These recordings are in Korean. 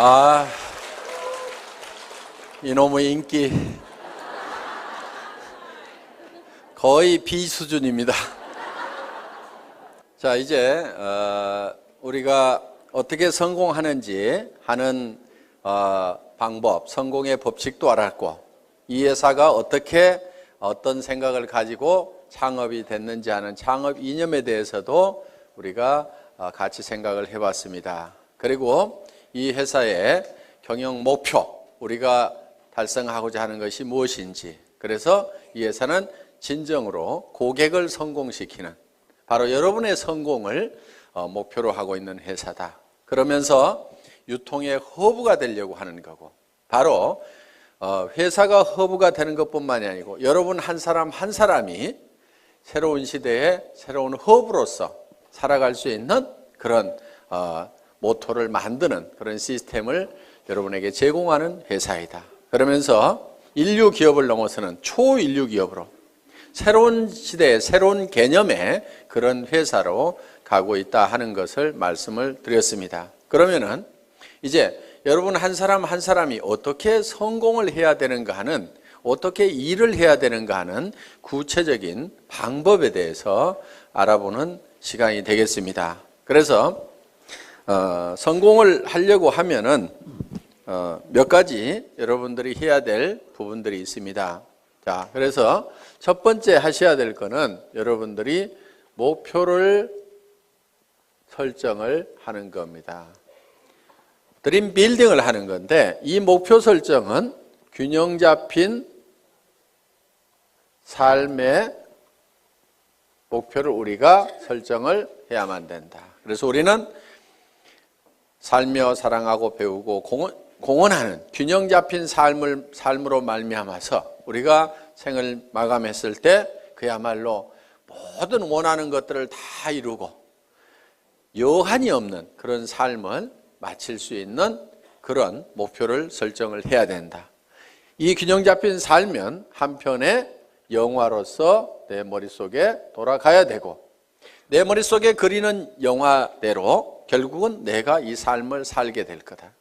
아, 이놈의 인기 거의 비수준입니다. 자, 이제 우리가 어떻게 성공하는지 하는 방법, 성공의 법칙도 알았고, 이 회사가 어떻게 어떤 생각을 가지고 창업이 됐는지 하는 창업 이념에 대해서도 우리가 같이 생각을 해봤습니다. 그리고 이 회사의 경영 목표, 우리가 달성하고자 하는 것이 무엇인지, 그래서 이 회사는 진정으로 고객을 성공시키는, 바로 여러분의 성공을 목표로 하고 있는 회사다. 그러면서 유통의 허브가 되려고 하는 거고, 바로 회사가 허브가 되는 것뿐만이 아니고 여러분 한 사람 한 사람이 새로운 시대에 새로운 허브로서 살아갈 수 있는 그런 모토를 만드는 그런 시스템을 여러분에게 제공하는 회사이다. 그러면서 인류 기업을 넘어서는 초인류 기업으로 새로운 시대의 새로운 개념의 그런 회사로 가고 있다 하는 것을 말씀을 드렸습니다. 그러면은 이제 여러분 한 사람 한 사람이 어떻게 성공을 해야 되는가 하는, 어떻게 일을 해야 되는가 하는 구체적인 방법에 대해서 알아보는 시간이 되겠습니다. 그래서 성공을 하려고 하면은 몇 가지 여러분들이 해야 될 부분들이 있습니다. 자, 그래서 첫 번째 하셔야 될 거는 여러분들이 목표를 설정을 하는 겁니다. 드림 빌딩을 하는 건데, 이 목표 설정은 균형 잡힌 삶의 목표를 우리가 설정을 해야만 된다. 그래서 우리는 살며 사랑하고 배우고 공헌하는 균형 잡힌 삶으로 말미암아서 우리가 생을 마감했을 때 그야말로 모든 원하는 것들을 다 이루고 여한이 없는 그런 삶을 마칠 수 있는 그런 목표를 설정을 해야 된다. 이 균형 잡힌 삶은 한편의 영화로서 내 머릿속에 돌아가야 되고, 내 머릿속에 그리는 영화대로 결국은 내가 이 삶을 살게 될 거다.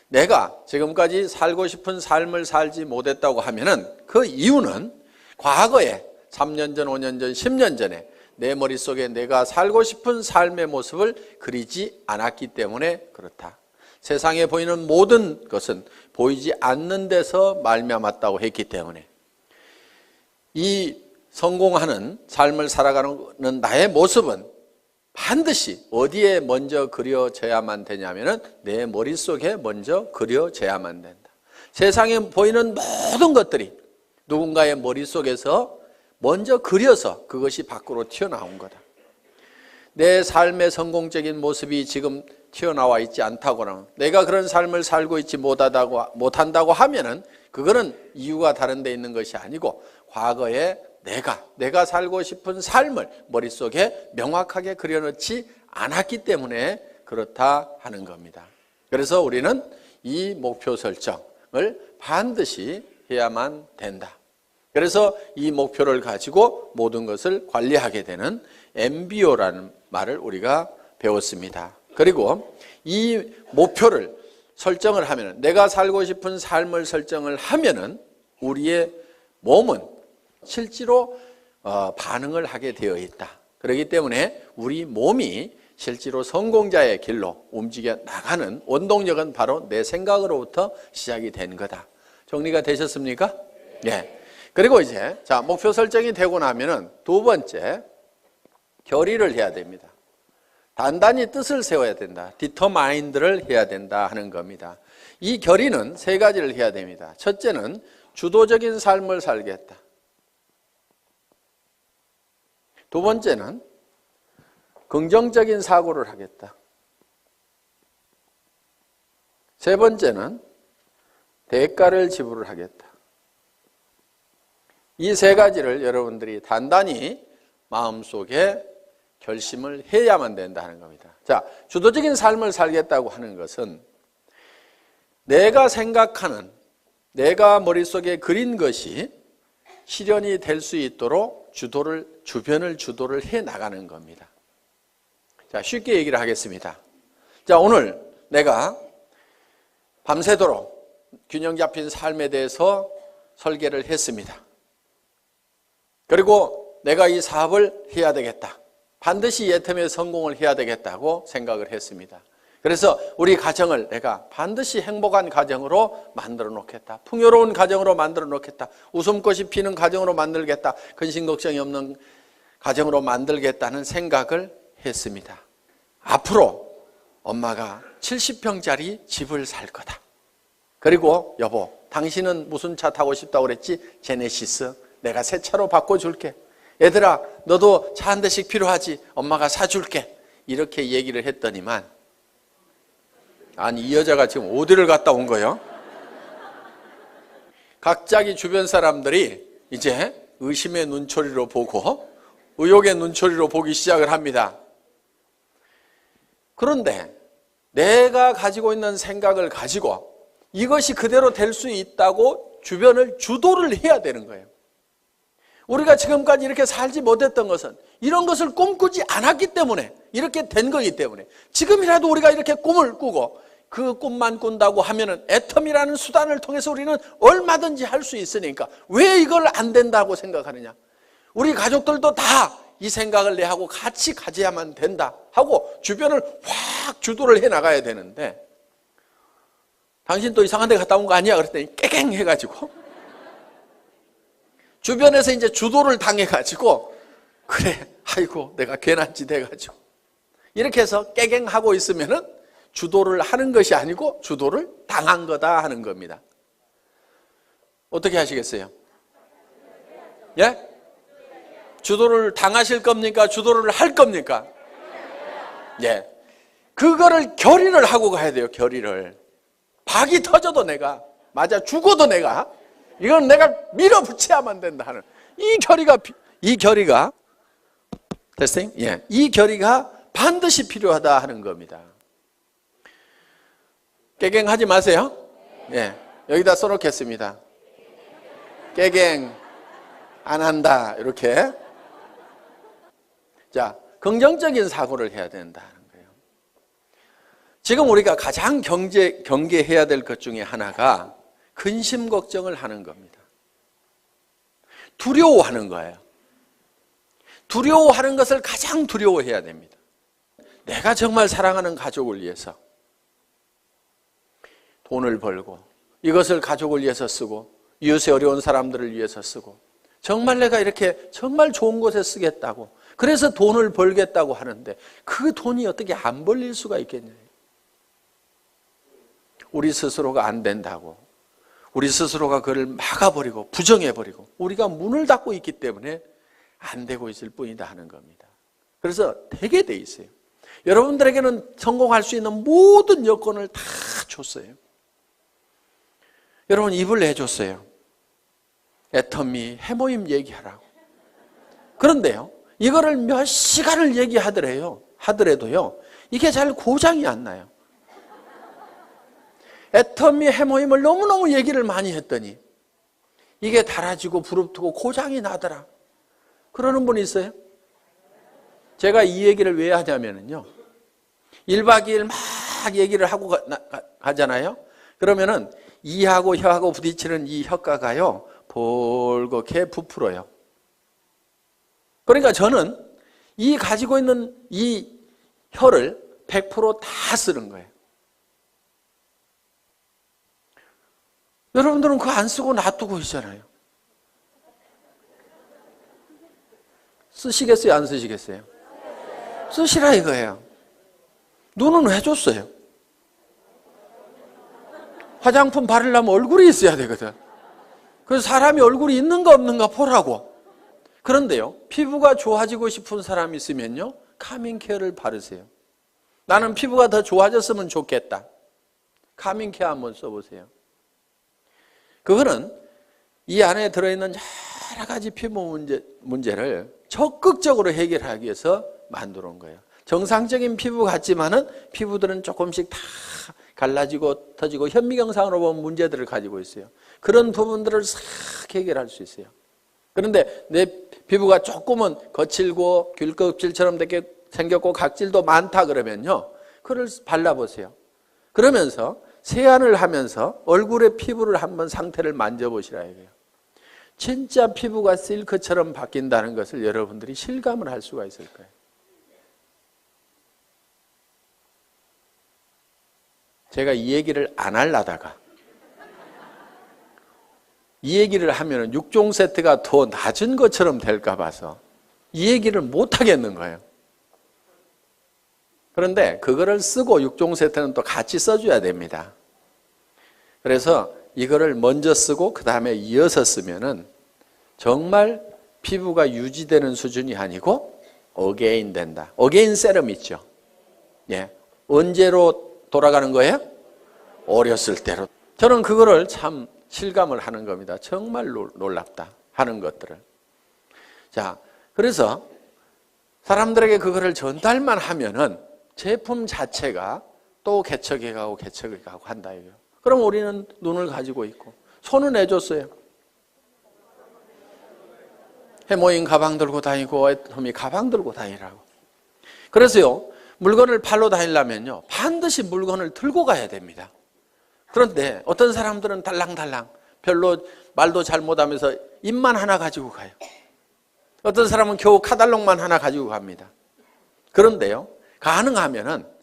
내가 지금까지 살고 싶은 삶을 살지 못했다고 하면은 그 이유는 과거에 3년 전, 5년 전, 10년 전에 내 머릿속에 내가 살고 싶은 삶의 모습을 그리지 않았기 때문에 그렇다. 세상에 보이는 모든 것은 보이지 않는 데서 말미암았다고 했기 때문에 이 성공하는 삶을 살아가는 나의 모습은 반드시 어디에 먼저 그려져야만 되냐면은 내 머릿속에 먼저 그려져야만 된다. 세상에 보이는 모든 것들이 누군가의 머릿속에서 먼저 그려서 그것이 밖으로 튀어나온 거다. 내 삶의 성공적인 모습이 지금 튀어나와 있지 않다거나 내가 그런 삶을 살고 있지 못한다고 하면은 그거는 이유가 다른 데 있는 것이 아니고 과거에 내가 살고 싶은 삶을 머릿속에 명확하게 그려놓지 않았기 때문에 그렇다 하는 겁니다. 그래서 우리는 이 목표 설정을 반드시 해야만 된다. 그래서 이 목표를 가지고 모든 것을 관리하게 되는 MBO라는 말을 우리가 배웠습니다. 그리고 이 목표를 설정을 하면, 내가 살고 싶은 삶을 설정을 하면은 우리의 몸은 실제로 반응을 하게 되어 있다. 그렇기 때문에 우리 몸이 실제로 성공자의 길로 움직여 나가는 원동력은 바로 내 생각으로부터 시작이 된 거다. 정리가 되셨습니까? 네. 그리고 이제 목표 설정이 되고 나면은 두 번째, 결의를 해야 됩니다. 단단히 뜻을 세워야 된다. 디터마인드를 해야 된다 하는 겁니다. 이 결의는 세 가지를 해야 됩니다. 첫째는 주도적인 삶을 살겠다. 두 번째는 긍정적인 사고를 하겠다. 세 번째는 대가를 지불을 하겠다. 이 세 가지를 여러분들이 단단히 마음속에 결심을 해야만 된다 하는 겁니다. 자, 주도적인 삶을 살겠다고 하는 것은 내가 생각하는, 내가 머릿속에 그린 것이 실현이 될 수 있도록 주변을 주도를 해 나가는 겁니다. 자, 쉽게 얘기를 하겠습니다. 자, 오늘 내가 밤새도록 균형 잡힌 삶에 대해서 설계를 했습니다. 그리고 내가 이 사업을 해야 되겠다. 반드시 예텀에 성공을 해야 되겠다고 생각을 했습니다. 그래서 우리 가정을 내가 반드시 행복한 가정으로 만들어 놓겠다. 풍요로운 가정으로 만들어 놓겠다. 웃음꽃이 피는 가정으로 만들겠다. 근심 걱정이 없는 가정으로 만들겠다는 생각을 했습니다. 앞으로 엄마가 70평짜리 집을 살 거다. 그리고 여보, 당신은 무슨 차 타고 싶다고 그랬지? 제네시스. 내가 새 차로 바꿔줄게. 얘들아, 너도 차 한 대씩 필요하지? 엄마가 사줄게. 이렇게 얘기를 했더니만, 아니 이 여자가 지금 어디를 갔다 온 거예요? 각자기 주변 사람들이 이제 의심의 눈초리로 보고 의혹의 눈초리로 보기 시작을 합니다. 그런데 내가 가지고 있는 생각을 가지고 이것이 그대로 될 수 있다고 주변을 주도를 해야 되는 거예요. 우리가 지금까지 이렇게 살지 못했던 것은 이런 것을 꿈꾸지 않았기 때문에 이렇게 된 거기 때문에 지금이라도 우리가 이렇게 꿈을 꾸고 그 꿈만 꾼다고 하면은 애텀이라는 수단을 통해서 우리는 얼마든지 할 수 있으니까 왜 이걸 안 된다고 생각하느냐? 우리 가족들도 다 이 생각을 내 하고 같이 가져야만 된다 하고 주변을 확 주도를 해 나가야 되는데 당신 또 이상한 데 갔다 온 거 아니야? 그랬더니 깨갱 해가지고 주변에서 이제 주도를 당해가지고 그래 아이고 내가 괜한 짓 해가지고 이렇게 해서 깨갱하고 있으면은 주도를 하는 것이 아니고 주도를 당한 거다 하는 겁니다. 어떻게 하시겠어요? 예? 주도를 당하실 겁니까? 주도를 할 겁니까? 예. 그거를 결의를 하고 가야 돼요. 결의를. 박이 터져도 내가 맞아 죽어도 내가 이건 내가 밀어붙여야만 된다 하는 이 결의가 됐어요? 예. 이 결의가 반드시 필요하다 하는 겁니다. 깨갱하지 마세요. 예. 여기다 써놓겠습니다. 깨갱 안 한다 이렇게. 자, 긍정적인 사고를 해야 된다는 거예요. 지금 우리가 가장 경계해야 될 것 중에 하나가 근심 걱정을 하는 겁니다. 두려워하는 거예요. 두려워하는 것을 가장 두려워해야 됩니다. 내가 정말 사랑하는 가족을 위해서 돈을 벌고 이것을 가족을 위해서 쓰고 이웃에 어려운 사람들을 위해서 쓰고 정말 내가 이렇게 정말 좋은 곳에 쓰겠다고 그래서 돈을 벌겠다고 하는데 그 돈이 어떻게 안 벌릴 수가 있겠냐. 우리 스스로가 안 된다고 우리 스스로가 그를 막아버리고 부정해버리고 우리가 문을 닫고 있기 때문에 안 되고 있을 뿐이다 하는 겁니다. 그래서 되게 돼 있어요. 여러분들에게는 성공할 수 있는 모든 여건을 다 줬어요. 여러분 입을 내줬어요. 애터미 해모임 얘기하라고. 그런데요, 이거를 몇 시간을 하더라도요, 이게 잘 고장이 안 나요. 애터미 해모임을 너무너무 얘기를 많이 했더니 이게 달아지고 부릅뜨고 고장이 나더라. 그러는 분이 있어요? 제가 이 얘기를 왜 하냐면요, 1박 2일 막 얘기를 하고 가잖아요. 그러면은 이하고 혀하고 부딪히는 이 혀가가요 볼겋게 부풀어요. 그러니까 저는 이 가지고 있는 이 혀를 100% 다 쓰는 거예요. 여러분들은 그거 안 쓰고 놔두고 있잖아요. 쓰시겠어요? 안 쓰시겠어요? 쓰시라 이거예요. 눈은 왜 줬어요? 화장품 바르려면 얼굴이 있어야 되거든. 그래서 사람이 얼굴이 있는가 없는가 보라고. 그런데요, 피부가 좋아지고 싶은 사람이 있으면요, 카밍케어를 바르세요. 나는 피부가 더 좋아졌으면 좋겠다. 카밍케어 한번 써보세요. 그거는 이 안에 들어있는 여러 가지 피부 문제를 적극적으로 해결하기 위해서 만들어 온 거예요. 정상적인 피부 같지만은 피부들은 조금씩 다 갈라지고 터지고 현미경상으로 보면 문제들을 가지고 있어요. 그런 부분들을 싹 해결할 수 있어요. 그런데 내 피부가 조금은 거칠고 귤껍질처럼 되게 생겼고 각질도 많다 그러면요, 그걸 발라보세요. 그러면서 세안을 하면서 얼굴의 피부를 한번 상태를 만져보시라 이거예요. 진짜 피부가 실크처럼 바뀐다는 것을 여러분들이 실감을 할 수가 있을 거예요. 제가 이 얘기를 안 하려다가 이 얘기를 하면 6종 세트가 더 낮은 것처럼 될까 봐서 이 얘기를 못 하겠는 거예요. 그런데 그거를 쓰고 6종 세트는 또 같이 써줘야 됩니다. 그래서 이거를 먼저 쓰고 그 다음에 이어서 쓰면은 정말 피부가 유지되는 수준이 아니고 어게인 된다. 어게인 세럼 있죠. 예. 언제로 돌아가는 거예요? 어렸을 때로. 저는 그거를 참 실감을 하는 겁니다. 정말 놀랍다 하는 것들을. 자, 그래서 사람들에게 그거를 전달만 하면은 제품 자체가 또 개척해 가고 한다 이거예요. 그럼 우리는 눈을 가지고 있고 손은 해줬어요. 해모인 가방 들고 다니고 애터미 가방 들고 다니라고. 그래서요, 물건을 팔러 다니려면요 반드시 물건을 들고 가야 됩니다. 그런데 어떤 사람들은 달랑달랑 별로 말도 잘 못하면서 입만 하나 가지고 가요. 어떤 사람은 겨우 카달록만 하나 가지고 갑니다. 그런데요, 가능하면은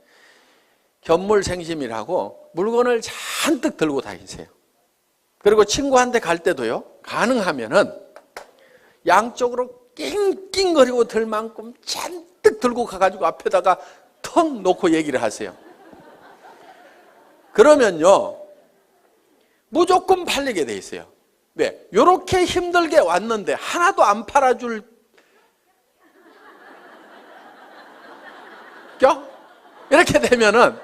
견물생심이라고 물건을 잔뜩 들고 다니세요. 그리고 친구한테 갈 때도요, 가능하면은 양쪽으로 낑낑거리고 들 만큼 잔뜩 들고 가가지고 앞에다가 턱 놓고 얘기를 하세요. 그러면요 무조건 팔리게 돼 있어요. 왜? 이렇게 힘들게 왔는데 하나도 안 팔아줄 겨? 이렇게 되면은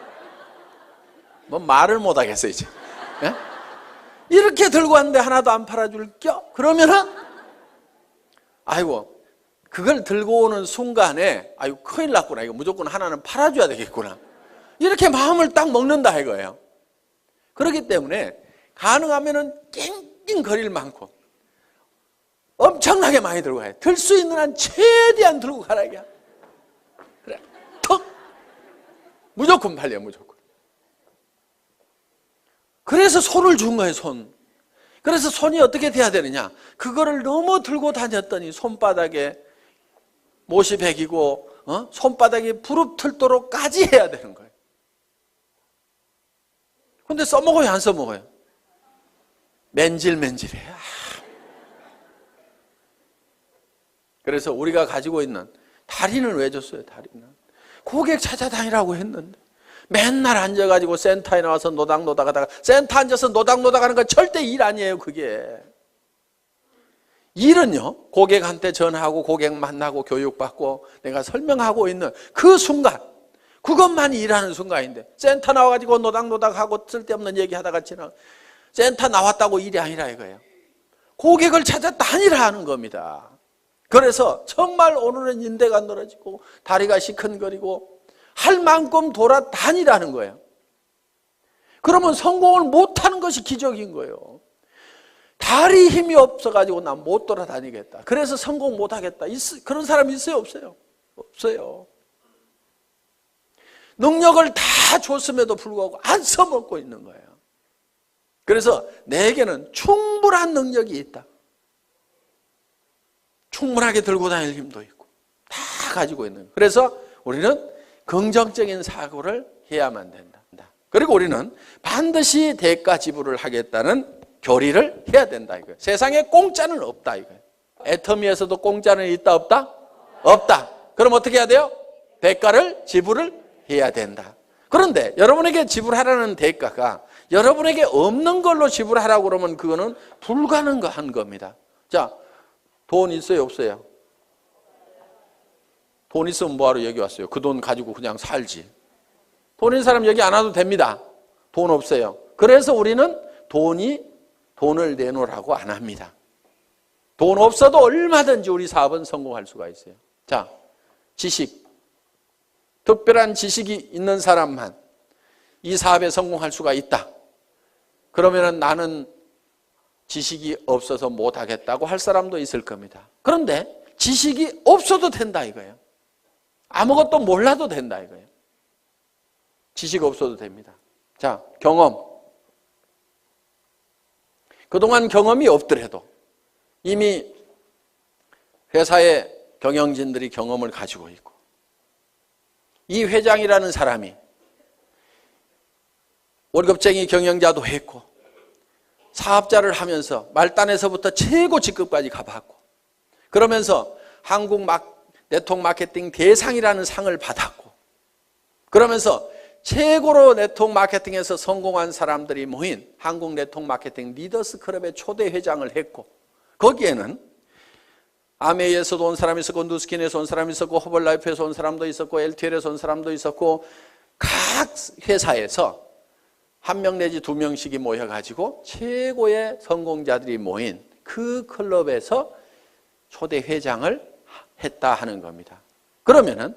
뭐 말을 못 하겠어요 이제. 예? 이렇게 들고 왔는데 하나도 안 팔아줄 겨? 그러면은 아이고 그걸 들고 오는 순간에 아이고 큰일 났구나, 이거 무조건 하나는 팔아줘야 되겠구나, 이렇게 마음을 딱 먹는다 이거예요. 그렇기 때문에 가능하면은 낑낑거릴 만큼 엄청나게 많이 들고 가요. 들 수 있는 한 최대한 들고 가라 이게. 그래, 턱 무조건 팔려, 무조건. 그래서 손을 준 거예요, 손. 그래서 손이 어떻게 돼야 되느냐, 그거를 너무 들고 다녔더니 손바닥에 못이 베기고 손바닥이 부릅틀도록까지 해야 되는 거예요. 근데 써먹어요, 안 써먹어요? 맨질맨질해요. 그래서 우리가 가지고 있는 다리는 왜 줬어요? 다리는 고객 찾아다니라고 했는데 맨날 앉아가지고 센터에 나와서 노닥노닥 하다가, 센터 앉아서 노닥노닥 하는 건 절대 일 아니에요. 그게 일은요, 고객한테 전화하고 고객 만나고 교육받고 내가 설명하고 있는 그 순간, 그것만이 일하는 순간인데 센터 나와가지고 노닥노닥하고 쓸데없는 얘기하다가 지나 센터 나왔다고 일이 아니라 이거예요. 고객을 찾아 다니라 하는 겁니다. 그래서 정말 오늘은 인대가 늘어지고 다리가 시큰거리고 할 만큼 돌아다니라는 거예요. 그러면 성공을 못하는 것이 기적인 거예요. 다리 힘이 없어가지고 난 못 돌아다니겠다, 그래서 성공 못하겠다, 그런 사람이 있어요? 없어요? 없어요. 능력을 다 줬음에도 불구하고 안 써먹고 있는 거예요. 그래서 내게는 충분한 능력이 있다, 충분하게 들고 다닐 힘도 있고 다 가지고 있는 거예요. 그래서 우리는 긍정적인 사고를 해야만 된다. 그리고 우리는 반드시 대가 지불을 하겠다는 교리를 해야 된다 이거예요. 세상에 공짜는 없다 이거예요. 애터미에서도 공짜는 있다 없다? 없다. 그럼 어떻게 해야 돼요? 대가를 지불을 해야 된다. 그런데 여러분에게 지불하라는 대가가 여러분에게 없는 걸로 지불하라고 그러면 그거는 불가능한 겁니다. 자, 돈 있어요 없어요? 돈 있으면 뭐하러 여기 왔어요? 그 돈 가지고 그냥 살지. 돈 있는 사람 여기 안 와도 됩니다. 돈 없어요. 그래서 우리는 돈을 내놓으라고 안 합니다. 돈 없어도 얼마든지 우리 사업은 성공할 수가 있어요. 자, 지식, 특별한 지식이 있는 사람만 이 사업에 성공할 수가 있다. 그러면 나는 지식이 없어서 못하겠다고 할 사람도 있을 겁니다. 그런데 지식이 없어도 된다 이거예요. 아무것도 몰라도 된다 이거예요. 지식 없어도 됩니다. 자, 경험. 그동안 경험이 없더라도 이미 회사의 경영진들이 경험을 가지고 있고, 이 회장이라는 사람이 월급쟁이 경영자도 했고 사업자를 하면서 말단에서부터 최고 직급까지 가봤고, 그러면서 한국 네트워크 마케팅 대상이라는 상을 받았고, 그러면서 최고로 네트워크 마케팅에서 성공한 사람들이 모인 한국 네트워크 마케팅 리더스 클럽의 초대 회장을 했고, 거기에는 아메이에서도 온 사람이 있었고, 누스킨에서 온 사람이 있었고, 허벌라이프에서 온 사람도 있었고, LTL에서 온 사람도 있었고, 각 회사에서 한 명 내지 두 명씩이 모여가지고 최고의 성공자들이 모인 그 클럽에서 초대 회장을 했다 하는 겁니다. 그러면은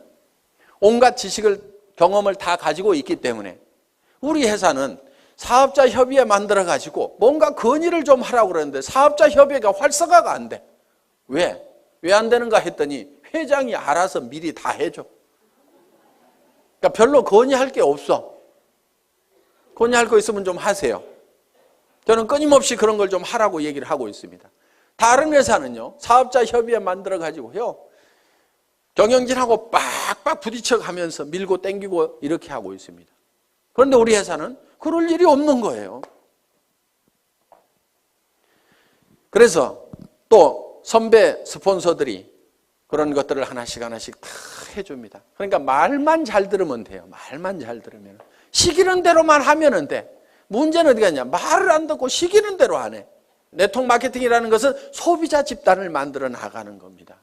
온갖 지식을, 경험을 다 가지고 있기 때문에 우리 회사는 사업자 협의회 만들어 가지고 뭔가 건의를 좀 하라고 그러는데 사업자 협의회가 활성화가 안 돼. 왜? 왜 안 되는가 했더니 회장이 알아서 미리 다 해줘. 그러니까 별로 건의할 게 없어. 건의할 거 있으면 좀 하세요. 저는 끊임없이 그런 걸 좀 하라고 얘기를 하고 있습니다. 다른 회사는요, 사업자 협의회 만들어 가지고요, 경영진하고 빡빡 부딪혀 가면서 밀고 땡기고 이렇게 하고 있습니다. 그런데 우리 회사는 그럴 일이 없는 거예요. 그래서 또 선배 스폰서들이 그런 것들을 하나씩 하나씩 다 해줍니다. 그러니까 말만 잘 들으면 돼요. 말만 잘 들으면. 시키는 대로만 하면 돼. 문제는 어디 갔냐? 말을 안 듣고 시키는 대로 안 해. 네트워크 마케팅이라는 것은 소비자 집단을 만들어 나가는 겁니다.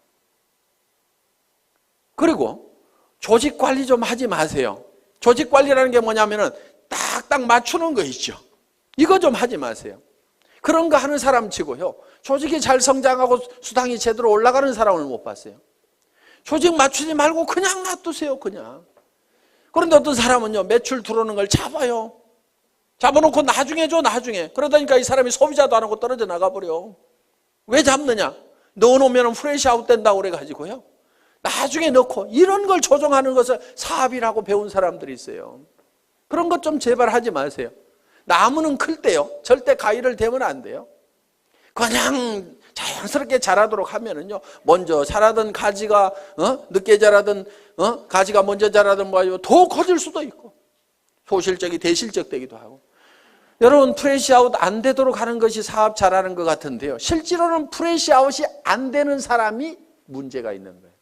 그리고 조직 관리 좀 하지 마세요. 조직 관리라는 게 뭐냐면은 딱딱 맞추는 거 있죠. 이거 좀 하지 마세요. 그런 거 하는 사람 치고요, 조직이 잘 성장하고 수당이 제대로 올라가는 사람을 못 봤어요. 조직 맞추지 말고 그냥 놔두세요. 그냥. 그런데 어떤 사람은요, 매출 들어오는 걸 잡아요. 잡아놓고 나중에 줘, 나중에. 그러다니까 이 사람이 소비자도 안 하고 떨어져 나가버려. 왜 잡느냐? 넣어놓으면 프레시 아웃 된다고 그래가지고요, 나중에 넣고, 이런 걸 조정하는 것을 사업이라고 배운 사람들이 있어요. 그런 것 좀 제발 하지 마세요. 나무는 클 때요, 절대 가위를 대면 안 돼요. 그냥 자연스럽게 자라도록 하면은요, 먼저 자라던 가지가 늦게 자라던 가지가 먼저 자라던 뭐 더 커질 수도 있고, 소실적이 대실적 되기도 하고. 여러분, 프레시 아웃 안 되도록 하는 것이 사업 잘하는 것 같은데요, 실제로는 프레시 아웃이 안 되는 사람이 문제가 있는 거예요.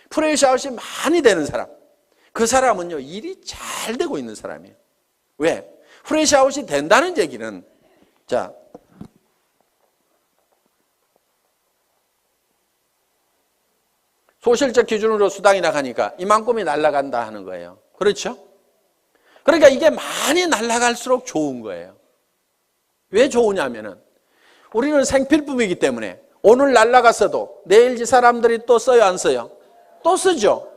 프레시 아웃이 많이 되는 사람, 그 사람은요, 일이 잘 되고 있는 사람이에요. 왜? 프레시 아웃이 된다는 얘기는, 자, 소실적 기준으로 수당이 나가니까 이만큼이 날아간다 하는 거예요. 그렇죠? 그러니까 이게 많이 날아갈수록 좋은 거예요. 왜 좋으냐면은 우리는 생필품이기 때문에 오늘 날아갔어도 내일 이 사람들이 또 써요, 안 써요? 또 쓰죠.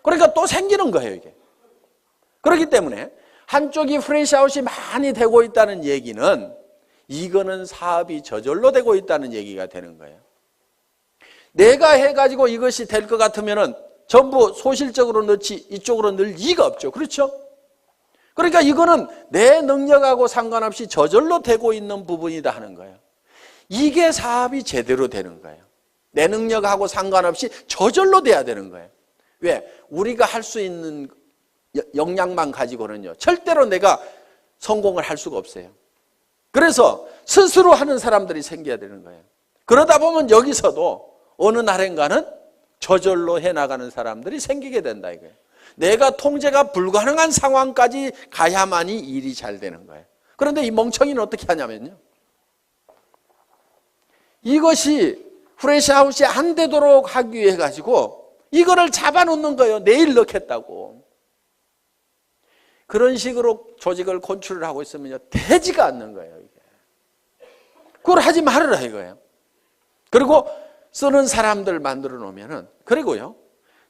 그러니까 또 생기는 거예요, 이게. 그렇기 때문에 한쪽이 프레시아웃이 많이 되고 있다는 얘기는 이거는 사업이 저절로 되고 있다는 얘기가 되는 거예요. 내가 해가지고 이것이 될 것 같으면은 전부 소실적으로 넣지 이쪽으로 넣을 이유가 없죠. 그렇죠? 그러니까 이거는 내 능력하고 상관없이 저절로 되고 있는 부분이다 하는 거예요. 이게 사업이 제대로 되는 거예요. 내 능력하고 상관없이 저절로 돼야 되는 거예요. 왜? 우리가 할 수 있는 역량만 가지고는요, 절대로 내가 성공을 할 수가 없어요. 그래서 스스로 하는 사람들이 생겨야 되는 거예요. 그러다 보면 여기서도 어느 날인가는 저절로 해나가는 사람들이 생기게 된다 이거예요. 내가 통제가 불가능한 상황까지 가야만이 일이 잘 되는 거예요. 그런데 이 멍청이는 어떻게 하냐면요, 이것이 프레시아웃이 안 되도록 하기 위해 가지고 이거를 잡아놓는 거예요. 내일 넣겠다고. 그런 식으로 조직을 컨트롤 하고 있으면요, 되지가 않는 거예요, 이게. 그걸 하지 말으라 이거예요. 그리고 쓰는 사람들 만들어 놓으면은, 그리고요,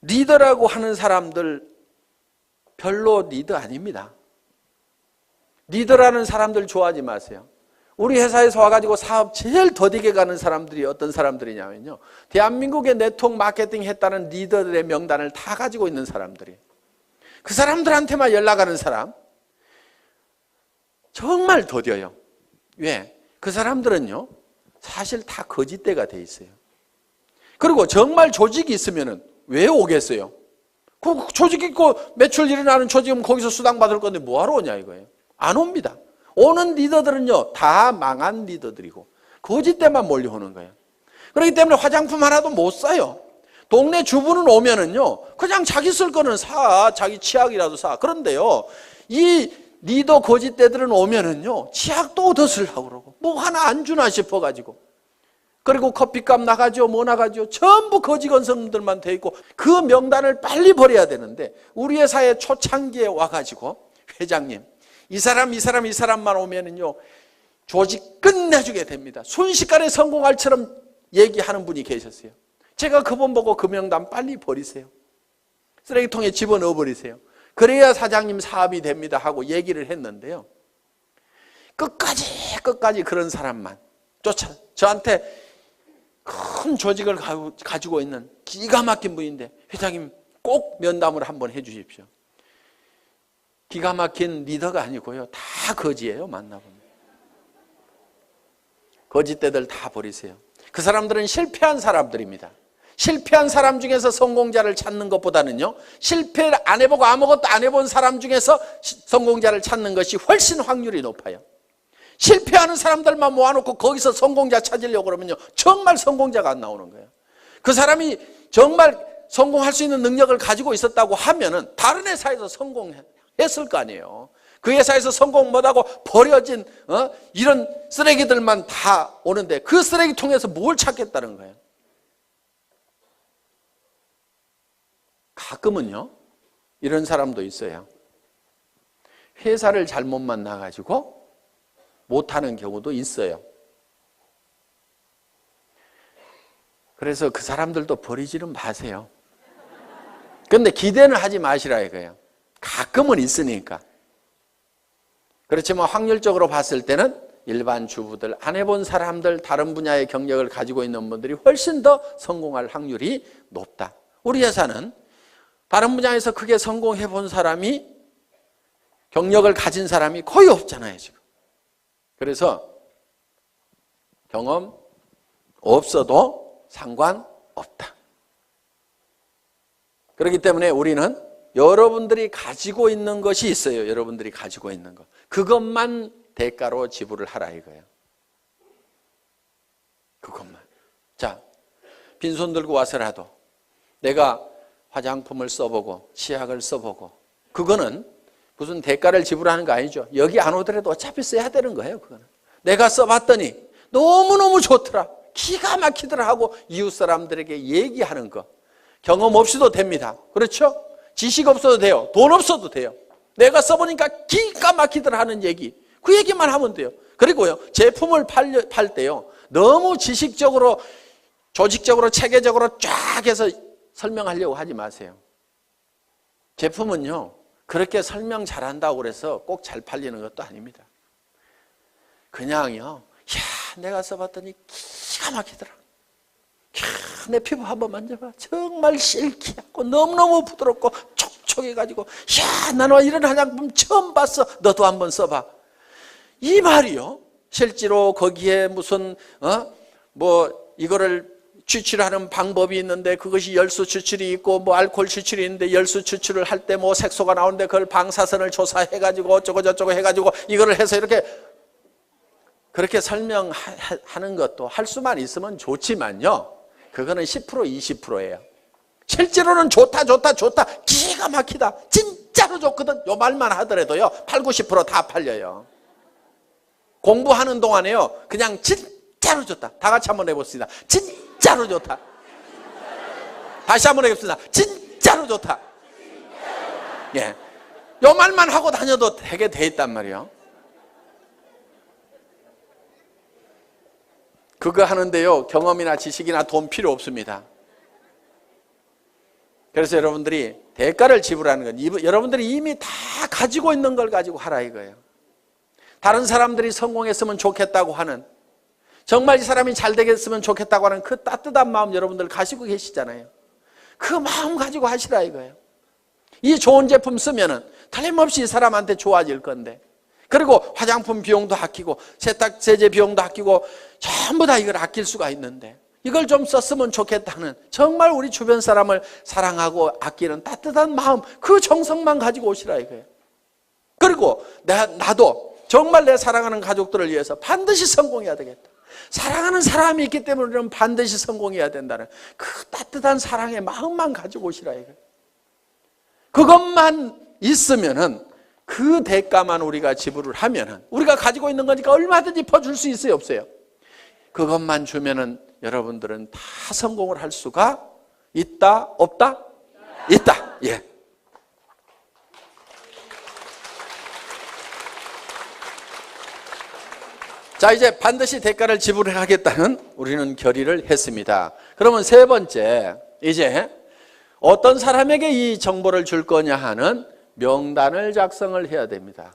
리더라고 하는 사람들 별로 리더 아닙니다. 리더라는 사람들 좋아하지 마세요. 우리 회사에서 와가지고 사업 제일 더디게 가는 사람들이 어떤 사람들이냐면요, 대한민국의 네트워크 마케팅 했다는 리더들의 명단을 다 가지고 있는 사람들이, 그 사람들한테만 연락하는 사람 정말 더뎌요. 왜? 그 사람들은요, 사실 다 거짓대가 돼 있어요. 그리고 정말 조직이 있으면은 왜 오겠어요? 그 조직 있고 매출 일어나는 조직은 거기서 수당 받을 건데 뭐하러 오냐 이거예요. 안 옵니다. 오는 리더들은요, 다 망한 리더들이고 거짓대만 몰려오는 거예요. 그렇기 때문에 화장품 하나도 못 사요. 동네 주부는 오면은요, 그냥 자기 쓸 거는 사, 자기 치약이라도 사. 그런데요, 이 리더 거짓대들은 오면은요, 치약도 얻어 쓰려고 그러고, 뭐 하나 안 주나 싶어가지고. 그리고 커피값 나가죠, 뭐 나가죠. 전부 거지건성들만 돼 있고, 그 명단을 빨리 버려야 되는데, 우리 회사의 초창기에 와가지고, 회장님, 이 사람만 오면은요, 조직 끝내주게 됩니다. 순식간에 성공할처럼 얘기하는 분이 계셨어요. 제가 그분 보고 그 명단 빨리 버리세요. 쓰레기통에 집어넣어 버리세요. 그래야 사장님 사업이 됩니다 하고 얘기를 했는데요. 끝까지 그런 사람만 쫓아 저한테 큰 조직을 가지고 있는 기가 막힌 분인데 회장님 꼭 면담을 한번 해 주십시오. 기가 막힌 리더가 아니고요. 다 거지예요. 만나보면. 거짓대들 다 버리세요. 그 사람들은 실패한 사람들입니다. 실패한 사람 중에서 성공자를 찾는 것보다는요, 실패를 안 해보고 아무것도 안 해본 사람 중에서 성공자를 찾는 것이 훨씬 확률이 높아요. 실패하는 사람들만 모아놓고 거기서 성공자 찾으려고 그러면요, 정말 성공자가 안 나오는 거예요. 그 사람이 정말 성공할 수 있는 능력을 가지고 있었다고 하면은 다른 회사에서 성공했을 거 아니에요. 그 회사에서 성공 못하고 버려진 이런 쓰레기들만 다 오는데 그 쓰레기통에서 뭘 찾겠다는 거예요. 가끔은요, 이런 사람도 있어요. 회사를 잘못 만나가지고 못하는 경우도 있어요. 그래서 그 사람들도 버리지는 마세요. 근데 기대는 하지 마시라 이거예요. 가끔은 있으니까. 그렇지만 확률적으로 봤을 때는 일반 주부들, 안 해본 사람들, 다른 분야의 경력을 가지고 있는 분들이 훨씬 더 성공할 확률이 높다. 우리 회사는 다른 분야에서 크게 성공해 본 사람이, 경력을 가진 사람이 거의 없잖아요, 지금. 그래서 경험 없어도 상관없다. 그렇기 때문에 우리는 여러분들이 가지고 있는 것이 있어요. 여러분들이 가지고 있는 것. 그것만 대가로 지불을 하라 이거예요. 그것만. 자, 빈손 들고 와서라도 내가 화장품을 써보고 치약을 써보고, 그거는 무슨 대가를 지불하는 거 아니죠. 여기 안 오더라도 어차피 써야 되는 거예요. 그거는 내가 써봤더니 너무너무 좋더라, 기가 막히더라 하고 이웃 사람들에게 얘기하는 거. 경험 없이도 됩니다. 그렇죠? 지식 없어도 돼요. 돈 없어도 돼요. 내가 써보니까 기가 막히더라 하는 얘기, 그 얘기만 하면 돼요. 그리고요, 제품을 팔 때요, 너무 지식적으로, 조직적으로, 체계적으로 쫙 해서 설명하려고 하지 마세요. 제품은요, 그렇게 설명 잘한다고 그래서 꼭 잘 팔리는 것도 아닙니다. 그냥요, 야, 내가 써봤더니 기가 막히더라. 내 피부 한번 만져봐. 정말 실키하고 너무너무 부드럽고 촉촉해가지고, 야, 나는 이런 화장품 처음 봤어. 너도 한번 써봐. 이 말이요, 실제로 거기에 무슨 뭐 이거를 추출하는 방법이 있는데, 그것이 열수 추출이 있고 뭐 알코올 추출이 있는데, 열수 추출을 할 때 뭐 색소가 나오는데 그걸 방사선을 조사해가지고 어쩌고 저쩌고 해가지고 이거를 해서 이렇게, 그렇게 설명하는 것도 할 수만 있으면 좋지만요, 그거는 10% 20%예요. 실제로는 좋다 기가 막히다, 진짜로 좋거든, 요 말만 하더라도요 8, 90% 다 팔려요. 공부하는 동안에요, 그냥 진짜로 좋다, 다 같이 한번 해봅시다. 진짜로 좋다. 다시 한번 해봅시다. 진짜로 좋다. 예, 요 말만 하고 다녀도 되게 돼 있단 말이에요. 그거 하는데요, 경험이나 지식이나 돈 필요 없습니다. 그래서 여러분들이 대가를 지불하는 건 여러분들이 이미 다 가지고 있는 걸 가지고 하라 이거예요. 다른 사람들이 성공했으면 좋겠다고 하는, 정말 이 사람이 잘 되겠으면 좋겠다고 하는 그 따뜻한 마음 여러분들 가지고 계시잖아요. 그 마음 가지고 하시라 이거예요. 이 좋은 제품 쓰면은 틀림없이 이 사람한테 좋아질 건데, 그리고 화장품 비용도 아끼고 세탁세제 비용도 아끼고 전부 다 이걸 아낄 수가 있는데 이걸 좀 썼으면 좋겠다는 정말 우리 주변 사람을 사랑하고 아끼는 따뜻한 마음, 그 정성만 가지고 오시라 이거예요. 그리고 나도 정말 내 사랑하는 가족들을 위해서 반드시 성공해야 되겠다. 사랑하는 사람이 있기 때문에 우리는 반드시 성공해야 된다는 그 따뜻한 사랑의 마음만 가지고 오시라 이거예요. 그것만 있으면은 그 대가만 우리가 지불을 하면은 우리가 가지고 있는 거니까 얼마든지 퍼줄 수 있어요, 없어요? 그것만 주면은 여러분들은 다 성공을 할 수가 있다, 없다? 있다. 예. 자, 이제 반드시 대가를 지불하겠다는 우리는 결의를 했습니다. 그러면 세 번째, 이제 어떤 사람에게 이 정보를 줄 거냐 하는 명단을 작성을 해야 됩니다.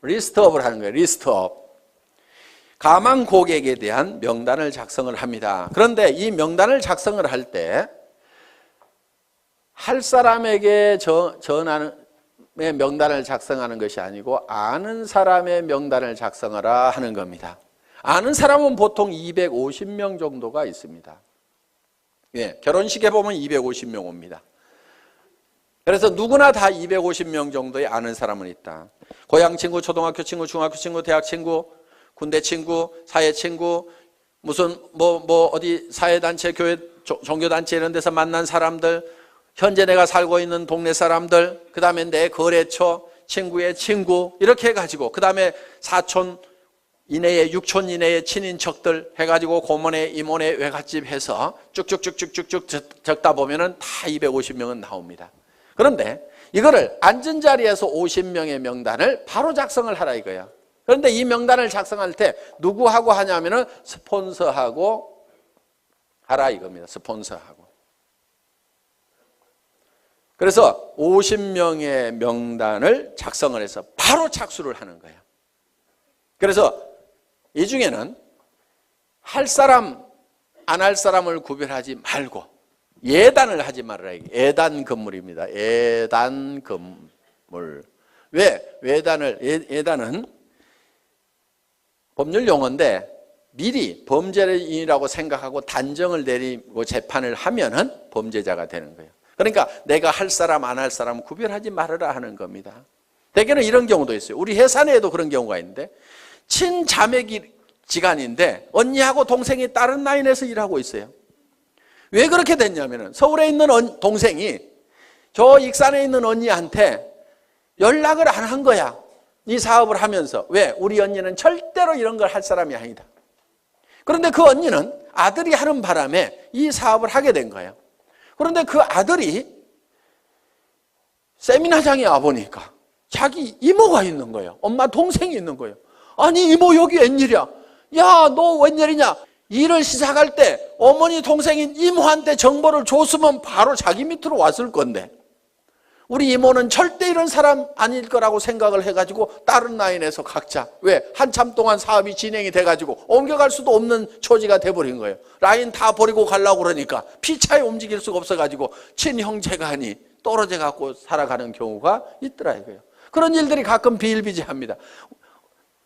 리스트업을 하는 거예요. 리스트업. 가망 고객에 대한 명단을 작성을 합니다. 그런데 이 명단을 작성을 할 때 할 사람에게 전하는 명단을 작성하는 것이 아니고 아는 사람의 명단을 작성하라 하는 겁니다. 아는 사람은 보통 250명 정도가 있습니다. 예, 결혼식에 보면 250명 옵니다. 그래서 누구나 다 250명 정도의 아는 사람은 있다. 고향 친구, 초등학교 친구, 중학교 친구, 대학 친구, 군대 친구, 사회 친구, 무슨 어디 사회단체, 교회, 종교단체 이런 데서 만난 사람들, 현재 내가 살고 있는 동네 사람들, 그 다음에 내 거래처, 친구의 친구 이렇게 해가지고 그 다음에 사촌 이내에, 육촌 이내의 친인척들 해가지고 고모네, 이모네, 외갓집 해서 쭉쭉쭉쭉쭉쭉 적다 보면은 다 250명은 나옵니다. 그런데 이거를 앉은 자리에서 50명의 명단을 바로 작성을 하라 이거야. 그런데 이 명단을 작성할 때 누구하고 하냐면은 스폰서하고 하라 이겁니다. 스폰서하고. 그래서 50명의 명단을 작성을 해서 바로 착수를 하는 거예요. 그래서 이 중에는 할 사람, 안 할 사람을 구별하지 말고 예단을 하지 말아라. 예단 건물입니다. 예단 건물. 왜? 예단은 법률 용어인데 미리 범죄인이라고 생각하고 단정을 내리고 재판을 하면은 범죄자가 되는 거예요. 그러니까 내가 할 사람, 안 할 사람 구별하지 말아라 하는 겁니다. 대개는 이런 경우도 있어요. 우리 회사 내에도 그런 경우가 있는데 친자매지간인데 언니하고 동생이 다른 라인에서 일하고 있어요. 왜 그렇게 됐냐면은 서울에 있는 동생이 저 익산에 있는 언니한테 연락을 안 한 거야. 이 사업을 하면서. 왜? 우리 언니는 절대로 이런 걸 할 사람이 아니다. 그런데 그 언니는 아들이 하는 바람에 이 사업을 하게 된 거예요. 그런데 그 아들이 세미나장에 와보니까 자기 이모가 있는 거예요. 엄마 동생이 있는 거예요. 아니 이모 여기 웬일이야? 야 너 웬일이냐? 일을 시작할 때 어머니 동생인 이모한테 정보를 줬으면 바로 자기 밑으로 왔을 건데 우리 이모는 절대 이런 사람 아닐 거라고 생각을 해가지고 다른 라인에서 각자 왜? 한참 동안 사업이 진행이 돼가지고 옮겨갈 수도 없는 처지가 돼버린 거예요. 라인 다 버리고 가려고 그러니까 피차에 움직일 수가 없어가지고 친형제간이 떨어져 갖고 살아가는 경우가 있더라 이거예요. 그런 일들이 가끔 비일비재합니다.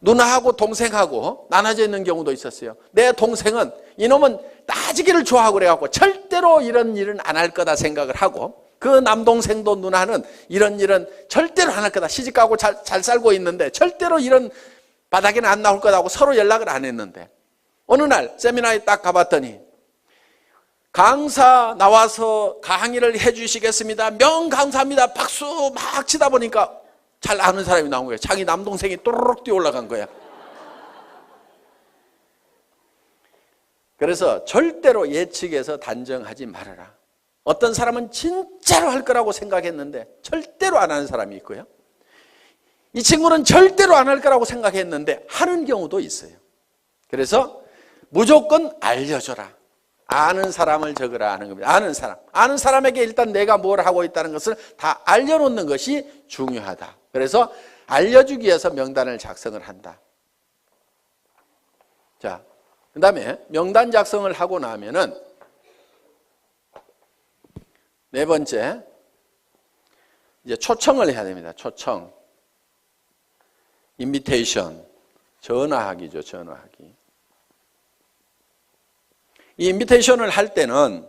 누나하고 동생하고 나눠져 있는 경우도 있었어요. 내 동생은 이놈은 따지기를 좋아하고 그래갖고 절대로 이런 일은 안 할 거다 생각을 하고 그 남동생도 누나는 이런 일은 절대로 안 할 거다. 시집가고 잘 살고 있는데 절대로 이런 바닥에는 안 나올 거다고 서로 연락을 안 했는데 어느 날 세미나에 딱 가봤더니 강사 나와서 강의를 해주시겠습니다. 명강사입니다. 박수 막 치다 보니까 잘 아는 사람이 나온 거예요. 자기 남동생이 또르륵 뛰어 올라간 거야. 그래서 절대로 예측해서 단정하지 말아라. 어떤 사람은 진짜로 할 거라고 생각했는데 절대로 안 하는 사람이 있고요. 이 친구는 절대로 안 할 거라고 생각했는데 하는 경우도 있어요. 그래서 무조건 알려줘라. 아는 사람을 적으라 하는 겁니다. 아는 사람에게 일단 내가 뭘 하고 있다는 것을 다 알려놓는 것이 중요하다. 그래서 알려주기 위해서 명단을 작성을 한다. 자, 그 다음에 명단 작성을 하고 나면은 네 번째, 이제 초청을 해야 됩니다. 초청. 인비테이션, 전화하기죠. 전화하기. 이 인비테이션을 할 때는,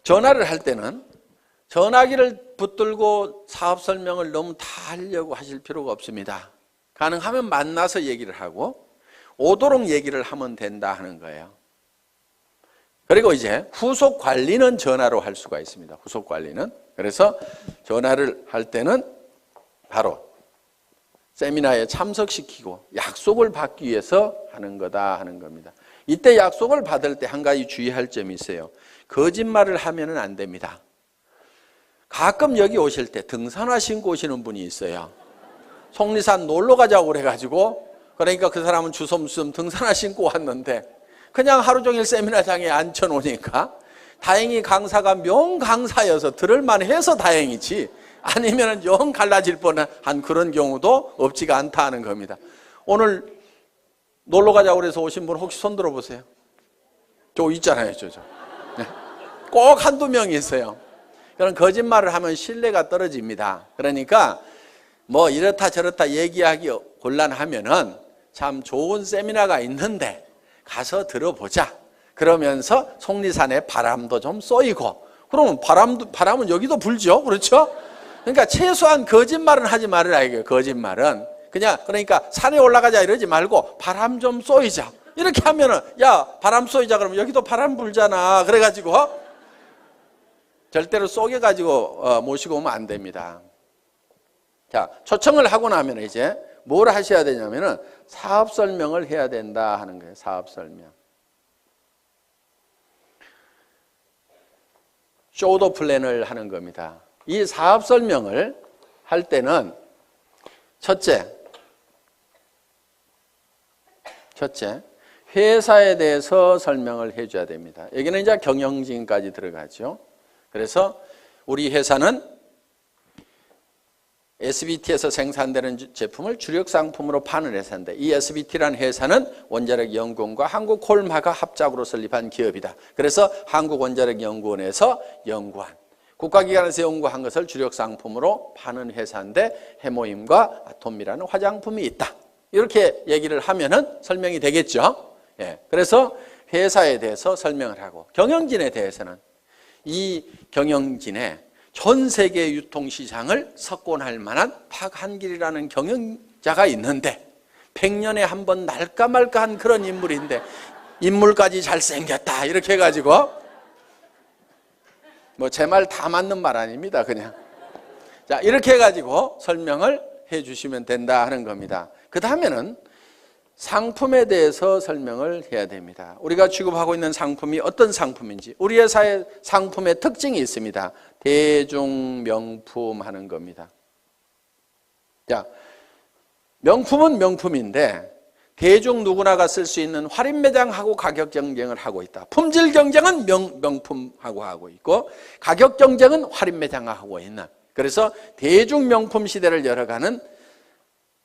전화를 할 때는 전화기를 붙들고 사업 설명을 너무 다 하려고 하실 필요가 없습니다. 가능하면 만나서 얘기를 하고 오도록 얘기를 하면 된다 하는 거예요. 그리고 이제 후속 관리는 전화로 할 수가 있습니다. 후속 관리는. 그래서 전화를 할 때는 바로 세미나에 참석시키고 약속을 받기 위해서 하는 거다 하는 겁니다. 이때 약속을 받을 때 한 가지 주의할 점이 있어요. 거짓말을 하면은 안 됩니다. 가끔 여기 오실 때 등산화 신고 오시는 분이 있어요. 속리산 놀러 가자고 그래가지고, 그러니까 그 사람은 주섬주섬 등산화 신고 왔는데 그냥 하루 종일 세미나장에 앉혀놓으니까 다행히 강사가 명강사여서 들을만 해서 다행이지, 아니면 영 갈라질 뻔한 그런 경우도 없지가 않다 하는 겁니다. 오늘 놀러 가자고 그래서 오신 분 혹시 손 들어보세요. 저 있잖아요. 저. 꼭 한두 명이 있어요. 그런 거짓말을 하면 신뢰가 떨어집니다. 그러니까 뭐 이렇다 저렇다 얘기하기 곤란하면은 참 좋은 세미나가 있는데 가서 들어보자. 그러면서 속리산에 바람도 좀 쏘이고, 그러면 바람은 여기도 불죠. 그렇죠? 그러니까 최소한 거짓말은 하지 말으라 이거예요. 거짓말은 그러니까 산에 올라가자 이러지 말고 바람 좀 쏘이자 이렇게 하면은, 야 바람 쏘이자 그러면 여기도 바람 불잖아. 그래가지고 절대로 쏘개가지고 모시고 오면 안 됩니다. 자, 초청을 하고 나면 이제 뭘 하셔야 되냐면은 사업 설명을 해야 된다 하는 거예요. 사업 설명. 쇼도 플랜을 하는 겁니다. 이 사업 설명을 할 때는 첫째, 회사에 대해서 설명을 해줘야 됩니다. 여기는 이제 경영진까지 들어가죠. 그래서 우리 회사는 SBT에서 생산되는 제품을 주력 상품으로 파는 회사인데, 이 SBT라는 회사는 원자력연구원과 한국콜마가 합작으로 설립한 기업이다. 그래서 한국원자력연구원에서 연구한, 국가기관에서 연구한 것을 주력 상품으로 파는 회사인데 해모임과 아톰이라는 화장품이 있다. 이렇게 얘기를 하면은 설명이 되겠죠. 예. 그래서 회사에 대해서 설명을 하고, 경영진에 대해서는 이 경영진의 전 세계 유통시장을 석권할 만한 박한길이라는 경영자가 있는데 100년에 한 번 날까 말까한 그런 인물인데 인물까지 잘생겼다 이렇게 해가지고, 뭐 제 말 다 맞는 말 아닙니다. 그냥 자 이렇게 해가지고 설명을 해주시면 된다 하는 겁니다. 그 다음에는 상품에 대해서 설명을 해야 됩니다. 우리가 취급하고 있는 상품이 어떤 상품인지, 우리 회사의 상품의 특징이 있습니다. 대중명품 하는 겁니다. 자, 명품은 명품인데 대중 누구나가 쓸 수 있는 할인매장하고 가격 경쟁을 하고 있다. 품질 경쟁은 명품하고 하고 있고, 가격 경쟁은 할인매장하고 있는, 그래서 대중명품 시대를 열어가는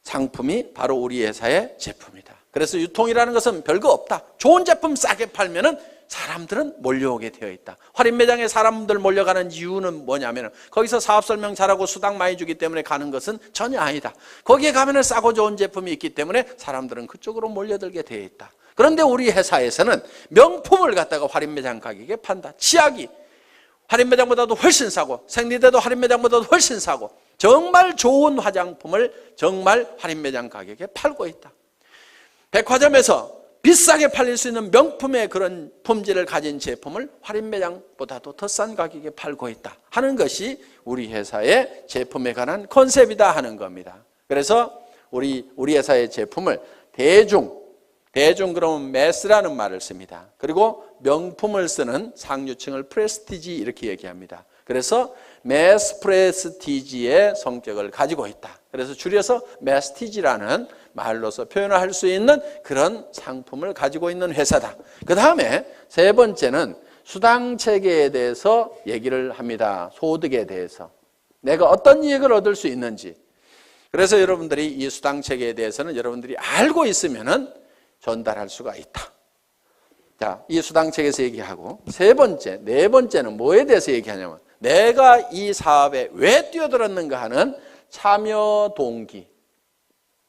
상품이 바로 우리 회사의 제품이다. 그래서 유통이라는 것은 별거 없다. 좋은 제품 싸게 팔면은 사람들은 몰려오게 되어 있다. 할인 매장에 사람들 몰려가는 이유는 뭐냐면 거기서 사업 설명 잘하고 수당 많이 주기 때문에 가는 것은 전혀 아니다. 거기에 가면은 싸고 좋은 제품이 있기 때문에 사람들은 그쪽으로 몰려들게 되어 있다. 그런데 우리 회사에서는 명품을 갖다가 할인 매장 가격에 판다. 치약이 할인 매장보다도 훨씬 싸고, 생리대도 할인 매장보다도 훨씬 싸고, 정말 좋은 화장품을 정말 할인 매장 가격에 팔고 있다. 백화점에서 비싸게 팔릴 수 있는 명품의 그런 품질을 가진 제품을 할인 매장보다도 더 싼 가격에 팔고 있다 하는 것이 우리 회사의 제품에 관한 컨셉이다 하는 겁니다. 그래서 우리 회사의 제품을 대중 그러면 매스라는 말을 씁니다. 그리고 명품을 쓰는 상류층을 프레스티지 이렇게 얘기합니다. 그래서 매스 프레스티지의 성격을 가지고 있다. 그래서 줄여서 매스티지라는 말로서 표현할 수 있는 그런 상품을 가지고 있는 회사다. 그 다음에 세 번째는 수당 체계에 대해서 얘기를 합니다. 소득에 대해서 내가 어떤 이익을 얻을 수 있는지. 그래서 여러분들이 이 수당 체계에 대해서는 여러분들이 알고 있으면은 전달할 수가 있다. 자, 이 수당 체계에서 얘기하고, 네 번째는 뭐에 대해서 얘기하냐면 내가 이 사업에 왜 뛰어들었는가 하는 참여 동기.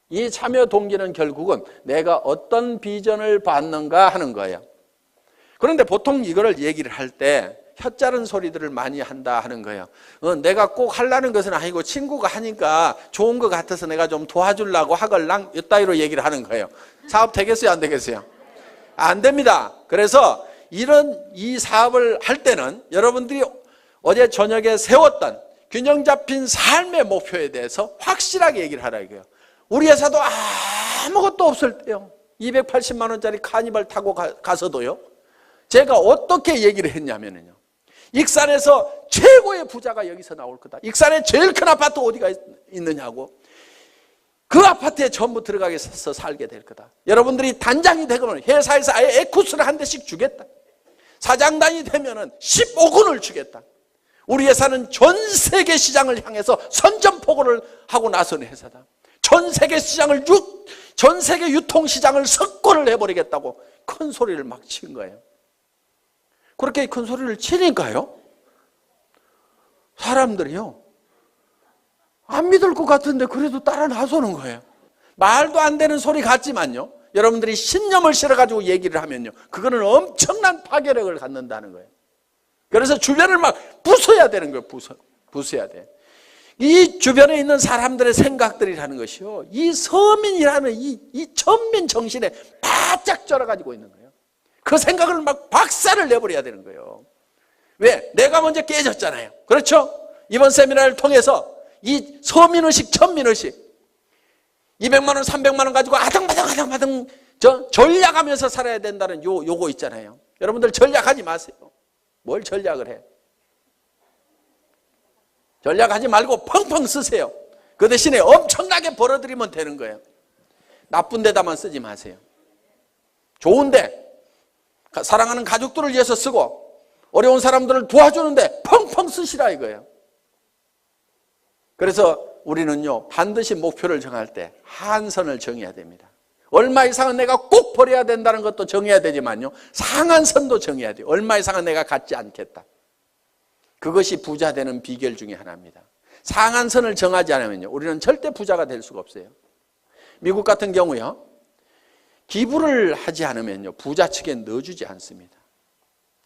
이 참여 동기는 결국은 내가 어떤 비전을 받는가 하는 거예요. 그런데 보통 이거를 얘기를 할 때 혀짜른 소리들을 많이 한다 하는 거예요. 내가 꼭 하려는 것은 아니고 친구가 하니까 좋은 것 같아서 내가 좀 도와주려고 하걸랑 이따위로 얘기를 하는 거예요. 사업 되겠어요, 안 되겠어요? 안 됩니다. 그래서 이 사업을 할 때는 여러분들이 어제 저녁에 세웠던 균형 잡힌 삶의 목표에 대해서 확실하게 얘기를 하라 이거예요. 우리 회사도 아무것도 없을 때요, 280만 원짜리 카니발 타고 가서도요, 제가 어떻게 얘기를 했냐면요, 익산에서 최고의 부자가 여기서 나올 거다. 익산에 제일 큰 아파트 어디가 있느냐고. 그 아파트에 전부 들어가서 살게 될 거다. 여러분들이 단장이 되면 회사에서 아예 에쿠스를 한 대씩 주겠다. 사장단이 되면은 15군을 주겠다. 우리 회사는 전 세계 시장을 향해서 선전포고를 하고 나선 회사다. 전 세계 시장을 전 세계 유통시장을 석권을 해버리겠다고 큰 소리를 막 친 거예요. 그렇게 큰 소리를 치니까요, 사람들이요, 안 믿을 것 같은데 그래도 따라 나서는 거예요. 말도 안 되는 소리 같지만요, 여러분들이 신념을 실어가지고 얘기를 하면요, 그거는 엄청난 파괴력을 갖는다는 거예요. 그래서 주변을 막 부숴야 되는 거예요. 부숴야 돼. 이 주변에 있는 사람들의 생각들이라는 것이요, 이 서민이라는 이 천민 정신에 바짝 쩔어가지고 있는 거예요. 그 생각을 막 박살을 내버려야 되는 거예요. 왜? 내가 먼저 깨졌잖아요. 그렇죠? 이번 세미나를 통해서 이 서민의식, 천민의식, 200만 원, 300만 원 가지고 아등바등 전략하면서 살아야 된다는 요거 있잖아요. 여러분들 전략하지 마세요. 뭘 전략을 해? 전략하지 말고 펑펑 쓰세요. 그 대신에 엄청나게 벌어들이면 되는 거예요. 나쁜 데다만 쓰지 마세요. 좋은데, 사랑하는 가족들을 위해서 쓰고 어려운 사람들을 도와주는데 펑펑 쓰시라 이거예요. 그래서 우리는요, 반드시 목표를 정할 때 한선을 정해야 됩니다. 얼마 이상은 내가 꼭 벌어야 된다는 것도 정해야 되지만요, 상한선도 정해야 돼요. 얼마 이상은 내가 갖지 않겠다. 그것이 부자 되는 비결 중에 하나입니다. 상한선을 정하지 않으면요, 우리는 절대 부자가 될 수가 없어요. 미국 같은 경우요, 기부를 하지 않으면요, 부자 측에 넣어주지 않습니다.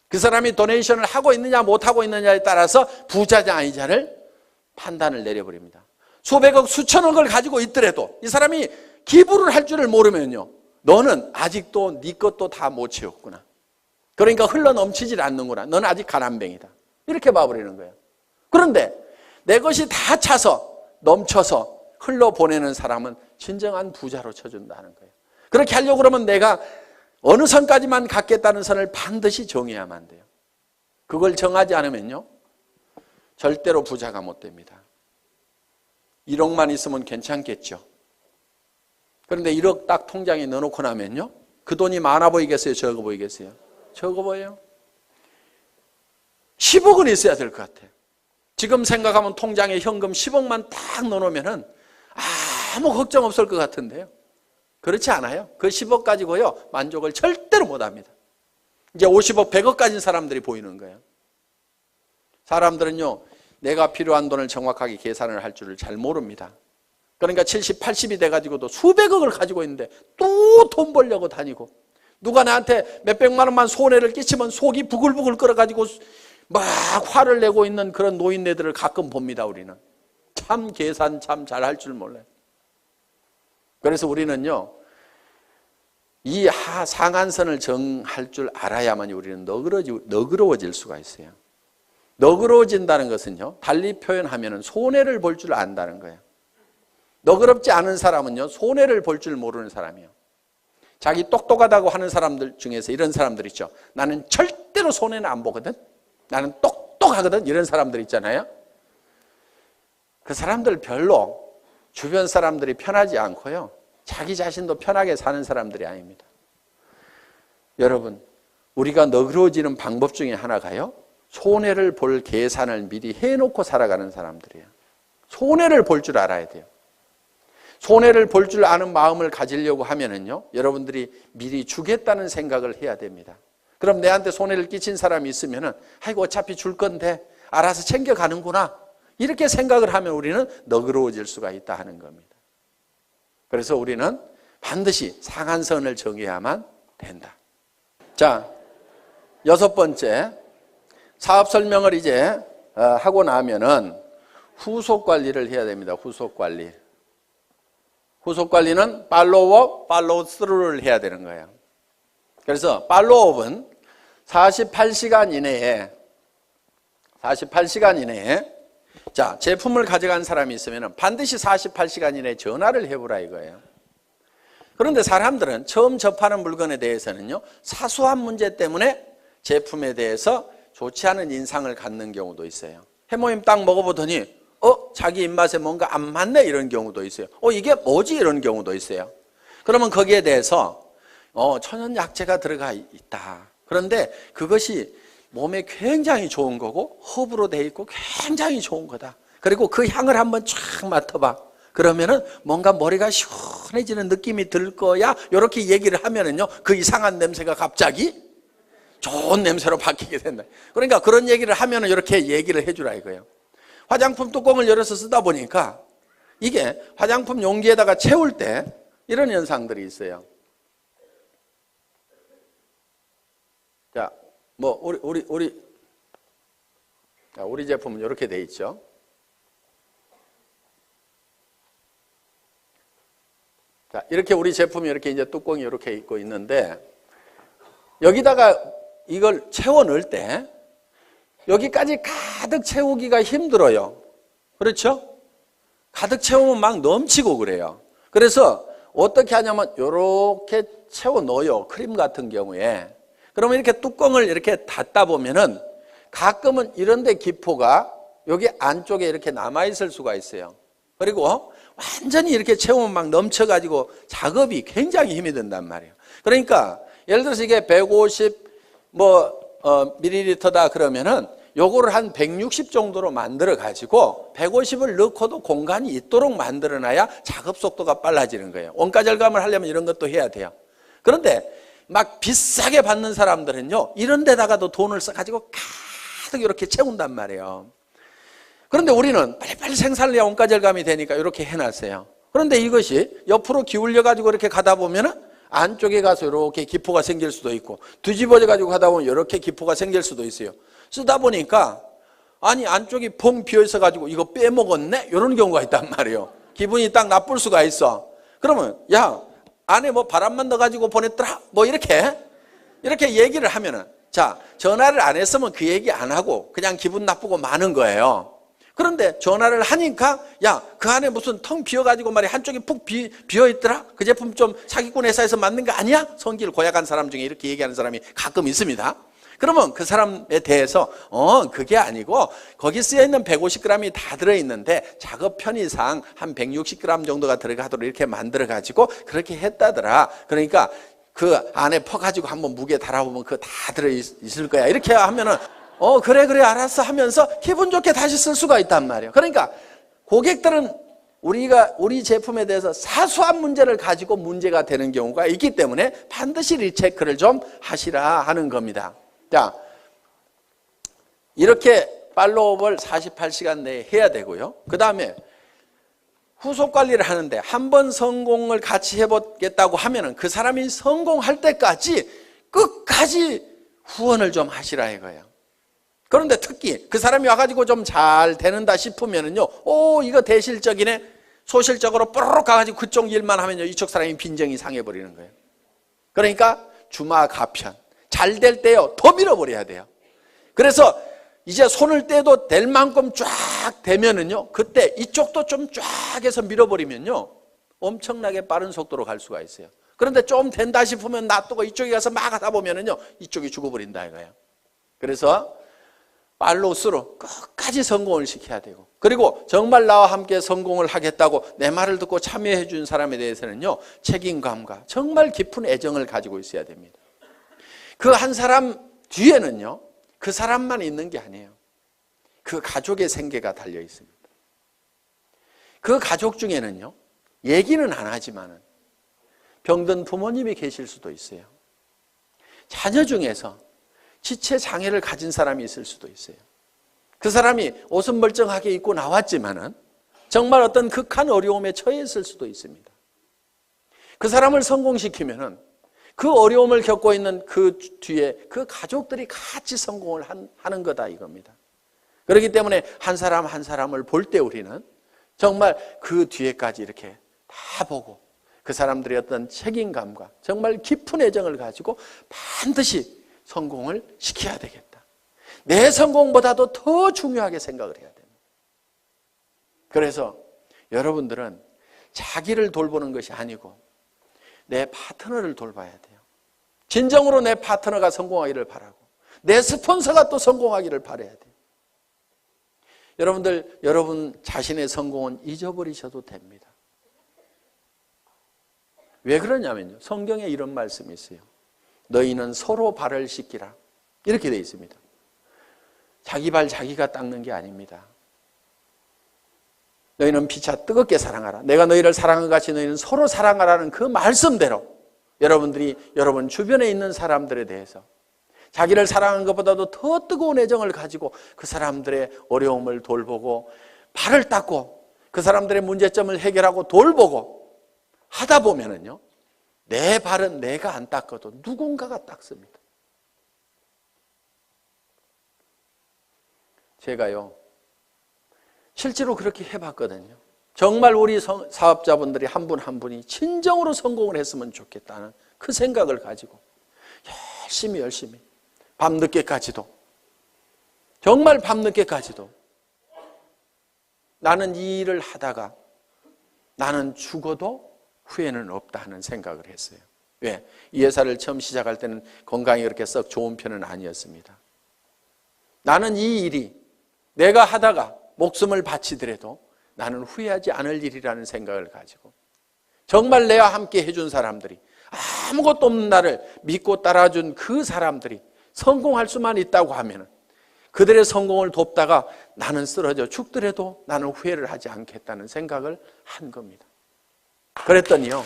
그 사람이 도네이션을 하고 있느냐 못하고 있느냐에 따라서 부자냐 아니냐를 판단을 내려버립니다. 수백억 수천억을 가지고 있더라도 이 사람이 기부를 할 줄을 모르면요, 너는 아직도 네 것도 다 못 채웠구나. 그러니까 흘러 넘치질 않는구나. 너는 아직 가난뱅이다. 이렇게 봐버리는 거예요. 그런데 내 것이 다 차서 넘쳐서 흘러보내는 사람은 진정한 부자로 쳐준다는 거예요. 그렇게 하려고 그러면 내가 어느 선까지만 갖겠다는 선을 반드시 정해야만 돼요. 그걸 정하지 않으면요, 절대로 부자가 못 됩니다. 1억만 있으면 괜찮겠죠. 그런데 1억 딱 통장에 넣어놓고 나면요, 그 돈이 많아 보이겠어요? 적어 보이겠어요? 적어 보여요. 10억은 있어야 될 것 같아요. 지금 생각하면 통장에 현금 10억만 딱 넣어놓으면 아무 걱정 없을 것 같은데요, 그렇지 않아요. 그 10억 가지고요, 만족을 절대로 못합니다. 이제 50억, 100억 가진 사람들이 보이는 거예요. 사람들은요, 내가 필요한 돈을 정확하게 계산을 할 줄을 잘 모릅니다. 그러니까 70, 80이 돼가지고도 수백억을 가지고 있는데 또 돈 벌려고 다니고, 누가 나한테 몇백만 원만 손해를 끼치면 속이 부글부글 끓어가지고 막 화를 내고 있는 그런 노인네들을 가끔 봅니다. 우리는 참 계산 참 잘할 줄 몰라요. 그래서 우리는요, 이 상한선을 정할 줄 알아야만 우리는 너그러워질 수가 있어요. 너그러워진다는 것은요, 달리 표현하면 손해를 볼 줄 안다는 거예요. 너그럽지 않은 사람은요, 손해를 볼 줄 모르는 사람이에요. 자기 똑똑하다고 하는 사람들 중에서 이런 사람들 있죠. 나는 절대로 손해는 안 보거든, 나는 똑똑하거든, 이런 사람들 있잖아요. 그 사람들 별로 주변 사람들이 편하지 않고요, 자기 자신도 편하게 사는 사람들이 아닙니다. 여러분, 우리가 너그러워지는 방법 중에 하나가요, 손해를 볼 계산을 미리 해놓고 살아가는 사람들이에요. 손해를 볼 줄 알아야 돼요. 손해를 볼 줄 아는 마음을 가지려고 하면은요, 여러분들이 미리 주겠다는 생각을 해야 됩니다. 그럼 내한테 손해를 끼친 사람이 있으면은, 아이고 어차피 줄 건데 알아서 챙겨가는구나, 이렇게 생각을 하면 우리는 너그러워질 수가 있다 하는 겁니다. 그래서 우리는 반드시 상한선을 정해야만 된다. 자, 6번째, 사업 설명을 이제 하고 나면은 후속 관리를 해야 됩니다. 후속 관리. 후속 관리는 팔로우업, 팔로우 스루를 해야 되는 거예요. 그래서 팔로우업은 48시간 이내에 자, 제품을 가져간 사람이 있으면 반드시 48시간 이내에 전화를 해보라 이거예요. 그런데 사람들은 처음 접하는 물건에 대해서는요, 사소한 문제 때문에 제품에 대해서 좋지 않은 인상을 갖는 경우도 있어요. 해모임 딱 먹어보더니 자기 입맛에 뭔가 안 맞네 이런 경우도 있어요. 이게 뭐지 이런 경우도 있어요. 그러면 거기에 대해서 천연약재가 들어가 있다. 그런데 그것이 몸에 굉장히 좋은 거고 허브로 돼 있고 굉장히 좋은 거다. 그리고 그 향을 한번 쫙 맡아봐. 그러면은 뭔가 머리가 시원해지는 느낌이 들 거야. 이렇게 얘기를 하면은요, 그 이상한 냄새가 갑자기 좋은 냄새로 바뀌게 된다. 그러니까 그런 얘기를 하면은 이렇게 얘기를 해주라 이거예요. 화장품 뚜껑을 열어서 쓰다 보니까 이게 화장품 용기에다가 채울 때 이런 현상들이 있어요. 자, 뭐 우리 제품은 이렇게 돼 있죠. 자, 이렇게 우리 제품이 이렇게 이제 뚜껑이 이렇게 있고 있는데 여기다가 이걸 채워 넣을 때 여기까지 가득 채우기가 힘들어요. 그렇죠? 가득 채우면 막 넘치고 그래요. 그래서 어떻게 하냐면 이렇게 채워 넣어요. 크림 같은 경우에. 그러면 이렇게 뚜껑을 이렇게 닫다 보면은 가끔은 이런 데 기포가 여기 안쪽에 이렇게 남아있을 수가 있어요. 그리고 완전히 이렇게 채우면 막 넘쳐가지고 작업이 굉장히 힘이 든단 말이에요. 그러니까 예를 들어서 이게 150 밀리리터다 그러면은 요거를 한 160 정도로 만들어 가지고 150을 넣고도 공간이 있도록 만들어 놔야 작업 속도가 빨라지는 거예요. 원가 절감을 하려면 이런 것도 해야 돼요. 그런데 막 비싸게 받는 사람들은요, 이런 데다가도 돈을 써가지고 가득 이렇게 채운단 말이에요. 그런데 우리는 빨리빨리 생산을 해야 원가 절감이 되니까 이렇게 해놨어요. 그런데 이것이 옆으로 기울여가지고 이렇게 가다 보면은 안쪽에 가서 이렇게 기포가 생길 수도 있고, 뒤집어져 가지고 가다 보면 이렇게 기포가 생길 수도 있어요. 쓰다 보니까 아니 안쪽이 펑 비어 있어 가지고 이거 빼먹었네? 이런 경우가 있단 말이에요. 기분이 딱 나쁠 수가 있어. 그러면 야, 안에 뭐 바람만 넣어가지고 보냈더라? 뭐 이렇게 얘기를 하면은, 자, 전화를 안 했으면 그 얘기 안 하고 그냥 기분 나쁘고 마는 거예요. 그런데 전화를 하니까 야, 그 안에 무슨 텅 비어가지고 말이야 한쪽이 푹 비어있더라? 그 제품 좀 사기꾼 회사에서 만든 거 아니야? 성질 고약한 사람 중에 이렇게 얘기하는 사람이 가끔 있습니다. 그러면 그 사람에 대해서 그게 아니고 거기 쓰여있는 150g이 다 들어있는데 작업 편의상 한 160g 정도가 들어가도록 이렇게 만들어가지고 그렇게 했다더라. 그러니까 그 안에 퍼가지고 한번 무게 달아보면 그거 다 들어있을 거야. 이렇게 하면은 그래 알았어 하면서 기분 좋게 다시 쓸 수가 있단 말이에요. 그러니까 고객들은 우리 제품에 대해서 사소한 문제를 가지고 문제가 되는 경우가 있기 때문에 반드시 리체크를 좀 하시라 하는 겁니다. 자, 이렇게 팔로우업을 48시간 내에 해야 되고요. 그 다음에 후속 관리를 하는데 한 번 성공을 같이 해보겠다고 하면은 그 사람이 성공할 때까지 끝까지 후원을 좀 하시라 이거예요. 그런데 특히 그 사람이 와가지고 좀 잘 되는다 싶으면은요, 이거 대실적이네. 소실적으로 뽀로록 가가지고 그쪽 일만 하면요, 이쪽 사람이 빈정이 상해버리는 거예요. 그러니까 주마가편. 잘 될 때요, 더 밀어버려야 돼요. 그래서 이제 손을 떼도 될 만큼 쫙 되면은요, 그때 이쪽도 좀 쫙 해서 밀어버리면요, 엄청나게 빠른 속도로 갈 수가 있어요. 그런데 좀 된다 싶으면 놔두고 이쪽에 가서 막 하다 보면은요, 이쪽이 죽어버린다 이거예요. 그래서 팔로우스루 끝까지 성공을 시켜야 되고, 그리고 정말 나와 함께 성공을 하겠다고 내 말을 듣고 참여해 준 사람에 대해서는요, 책임감과 정말 깊은 애정을 가지고 있어야 됩니다. 그 한 사람 뒤에는요, 그 사람만 있는 게 아니에요. 그 가족의 생계가 달려 있습니다. 그 가족 중에는요, 얘기는 안 하지만은 병든 부모님이 계실 수도 있어요. 자녀 중에서 지체 장애를 가진 사람이 있을 수도 있어요. 그 사람이 옷은 멀쩡하게 입고 나왔지만은 정말 어떤 극한 어려움에 처해 있을 수도 있습니다. 그 사람을 성공시키면은 그 어려움을 겪고 있는 그 뒤에 그 가족들이 같이 성공을 하는 거다 이겁니다. 그렇기 때문에 한 사람 한 사람을 볼 때 우리는 정말 그 뒤에까지 이렇게 다 보고 그 사람들의 어떤 책임감과 정말 깊은 애정을 가지고 반드시 성공을 시켜야 되겠다. 내 성공보다도 더 중요하게 생각을 해야 됩니다. 그래서 여러분들은 자기를 돌보는 것이 아니고 내 파트너를 돌봐야 돼요. 진정으로 내 파트너가 성공하기를 바라고 내 스폰서가 또 성공하기를 바라야 돼요. 여러분들, 여러분 자신의 성공은 잊어버리셔도 됩니다. 왜 그러냐면요, 성경에 이런 말씀이 있어요. 너희는 서로 발을 씻기라 이렇게 되어 있습니다. 자기 발 자기가 닦는 게 아닙니다. 너희는 피차 뜨겁게 사랑하라. 내가 너희를 사랑한 것 같이 너희는 서로 사랑하라는 그 말씀대로 여러분들이 여러분 주변에 있는 사람들에 대해서 자기를 사랑하는 것보다도 더 뜨거운 애정을 가지고 그 사람들의 어려움을 돌보고 발을 닦고 그 사람들의 문제점을 해결하고 돌보고 하다 보면은요, 내 발은 내가 안 닦아도 누군가가 닦습니다. 제가요, 실제로 그렇게 해봤거든요. 정말 우리 사업자분들이 한 분 한 분이 진정으로 성공을 했으면 좋겠다는 그 생각을 가지고 열심히 밤늦게까지도, 정말 밤늦게까지도 나는 이 일을 하다가 나는 죽어도 후회는 없다 하는 생각을 했어요. 왜? 이 회사를 처음 시작할 때는 건강이 그렇게 썩 좋은 편은 아니었습니다. 나는 이 일이 내가 하다가 목숨을 바치더라도 나는 후회하지 않을 일이라는 생각을 가지고 정말 내와 함께 해준 사람들이, 아무것도 없는 나를 믿고 따라준 그 사람들이 성공할 수만 있다고 하면 그들의 성공을 돕다가 나는 쓰러져 죽더라도 나는 후회를 하지 않겠다는 생각을 한 겁니다. 그랬더니요,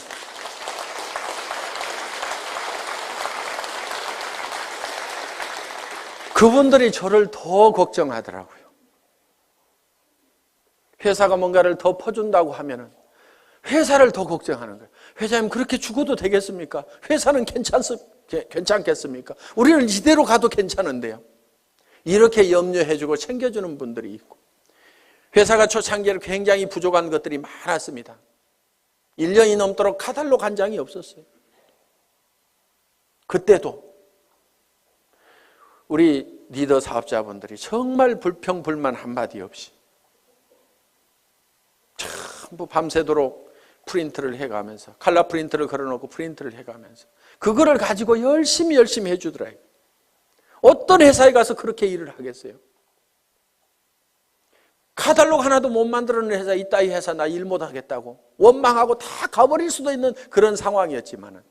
그분들이 저를 더 걱정하더라고요. 회사가 뭔가를 더 퍼준다고 하면은 회사를 더 걱정하는 거예요. 회장님, 그렇게 죽어도 되겠습니까? 회사는 괜찮겠습니까? 우리는 이대로 가도 괜찮은데요. 이렇게 염려해주고 챙겨주는 분들이 있고, 회사가 초창기에 굉장히 부족한 것들이 많았습니다. 1년이 넘도록 카탈로그 한 장이 없었어요. 그때도 우리 리더 사업자분들이 정말 불평불만 한마디 없이 전부 밤새도록 프린트를 해가면서, 칼라 프린트를 걸어놓고 프린트를 해가면서 그거를 가지고 열심히 해주더라고요. 어떤 회사에 가서 그렇게 일을 하겠어요? 카탈로그 하나도 못 만들어낸 회사, 이따위 회사 나 일 못하겠다고 원망하고 다 가버릴 수도 있는 그런 상황이었지만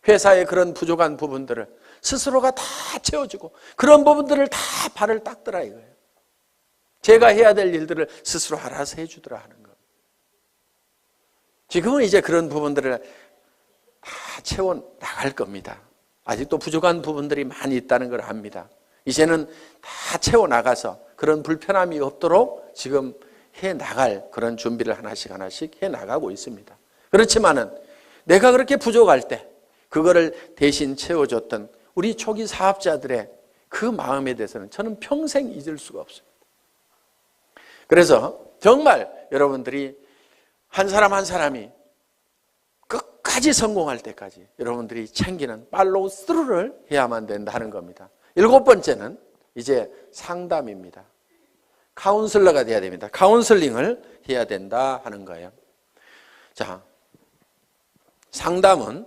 회사의 그런 부족한 부분들을 스스로가 다 채워주고 그런 부분들을 다 발을 닦더라 이거예요. 제가 해야 될 일들을 스스로 알아서 해주더라 하는 거. 지금은 이제 그런 부분들을 다 채워나갈 겁니다. 아직도 부족한 부분들이 많이 있다는 걸 압니다. 이제는 다 채워나가서 그런 불편함이 없도록 지금 해나갈 그런 준비를 하나씩 해나가고 있습니다. 그렇지만은 내가 그렇게 부족할 때 그거를 대신 채워줬던 우리 초기 사업자들의 그 마음에 대해서는 저는 평생 잊을 수가 없습니다. 그래서 정말 여러분들이 한 사람 한 사람이 끝까지 성공할 때까지 여러분들이 챙기는 팔로우 스루를 해야만 된다는 겁니다. 7번째는 이제 상담입니다. 카운슬러가 돼야 됩니다. 카운슬링을 해야 된다 하는 거예요. 자, 상담은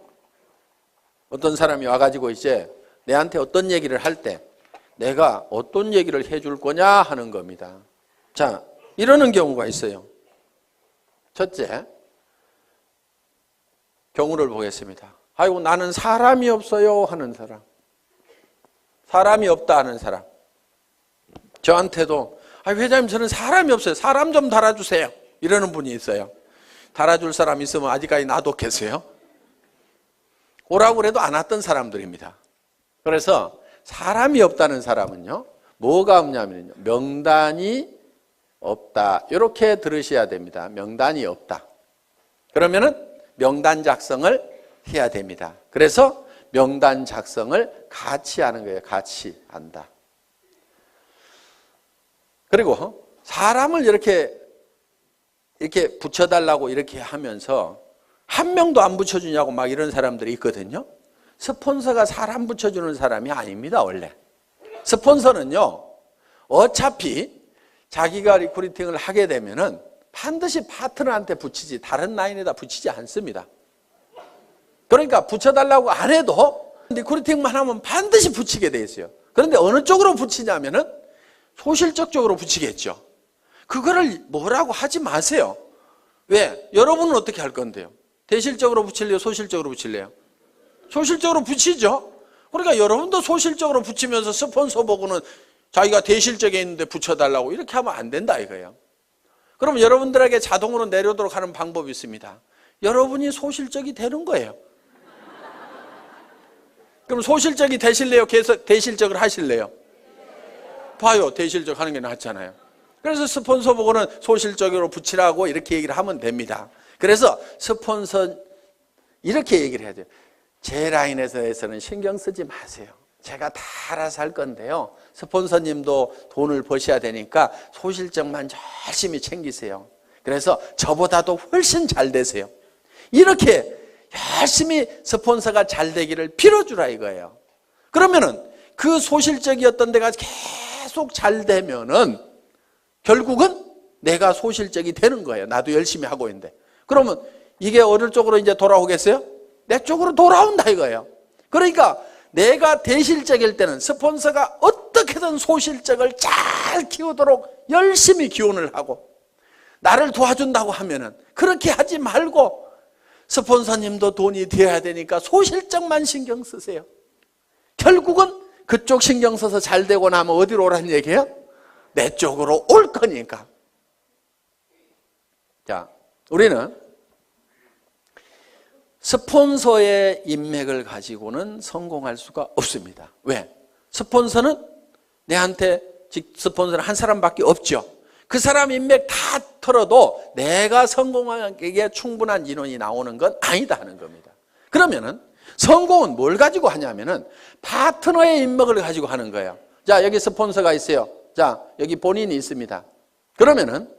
어떤 사람이 와가지고 이제 내한테 어떤 얘기를 할 때 내가 어떤 얘기를 해줄 거냐 하는 겁니다. 자, 이러는 경우가 있어요. 첫째, 경우를 보겠습니다. 아이고, 나는 사람이 없어요 하는 사람. 사람이 없다 하는 사람. 저한테도 회장님, 저는 사람이 없어요. 사람 좀 달아주세요. 이러는 분이 있어요. 달아줄 사람 있으면 아직까지 놔뒀겠어요? 오라고 그래도 안 왔던 사람들입니다. 그래서 사람이 없다는 사람은요, 뭐가 없냐면요, 명단이 없다. 이렇게 들으셔야 됩니다. 명단이 없다. 그러면은 명단 작성을 해야 됩니다. 그래서 명단 작성을 같이 하는 거예요. 같이 한다. 그리고 사람을 이렇게 붙여달라고 이렇게 하면서 한 명도 안 붙여주냐고 막 이런 사람들이 있거든요. 스폰서가 사람 붙여주는 사람이 아닙니다. 원래 스폰서는요, 어차피 자기가 리크루팅을 하게 되면은 반드시 파트너한테 붙이지 다른 라인에다 붙이지 않습니다. 그러니까 붙여달라고 안 해도 리크루팅만 하면 반드시 붙이게 돼 있어요. 그런데 어느 쪽으로 붙이냐면은 소실적 쪽으로 붙이겠죠. 그거를 뭐라고 하지 마세요. 왜? 여러분은 어떻게 할 건데요? 대실적으로 붙일래요? 소실적으로 붙일래요? 소실적으로 붙이죠. 그러니까 여러분도 소실적으로 붙이면서 스폰서 보고는 자기가 대실적에 있는데 붙여달라고 이렇게 하면 안 된다 이거예요. 그럼 여러분들에게 자동으로 내려오도록 하는 방법이 있습니다. 여러분이 소실적이 되는 거예요. 그럼 소실적이 되실래요? 계속 대실적을 하실래요? 봐요. 대실적 하는 게 낫잖아요. 그래서 스폰서 보고는 소실적으로 붙이라고 이렇게 얘기를 하면 됩니다. 그래서 스폰서 이렇게 얘기를 해야 돼요. 제 라인에서는 신경 쓰지 마세요. 제가 다 알아서 할 건데요. 스폰서님도 돈을 버셔야 되니까 소실적만 열심히 챙기세요. 그래서 저보다도 훨씬 잘 되세요. 이렇게 열심히 스폰서가 잘 되기를 빌어주라 이거예요. 그러면은 그 소실적이었던 데가 계속 잘 되면은 결국은 내가 소실적이 되는 거예요. 나도 열심히 하고 있는데. 그러면 이게 어느 쪽으로 이제 돌아오겠어요? 내 쪽으로 돌아온다 이거예요. 그러니까 내가 대실적일 때는 스폰서가 어떻게든 소실적을 잘 키우도록 열심히 기원을 하고 나를 도와준다고 하면은 그렇게 하지 말고 스폰서님도 돈이 되어야 되니까 소실적만 신경 쓰세요. 결국은 그쪽 신경 써서 잘 되고 나면 어디로 오라는 얘기예요? 내 쪽으로 올 거니까. 자, 우리는 스폰서의 인맥을 가지고는 성공할 수가 없습니다. 왜? 스폰서는 내한테 스폰서는 한 사람밖에 없죠. 그 사람 인맥 다 털어도 내가 성공하기에 충분한 인원이 나오는 건 아니다 하는 겁니다. 그러면은 성공은 뭘 가지고 하냐면은 파트너의 인맥을 가지고 하는 거예요. 자, 여기 스폰서가 있어요. 자, 여기 본인이 있습니다. 그러면은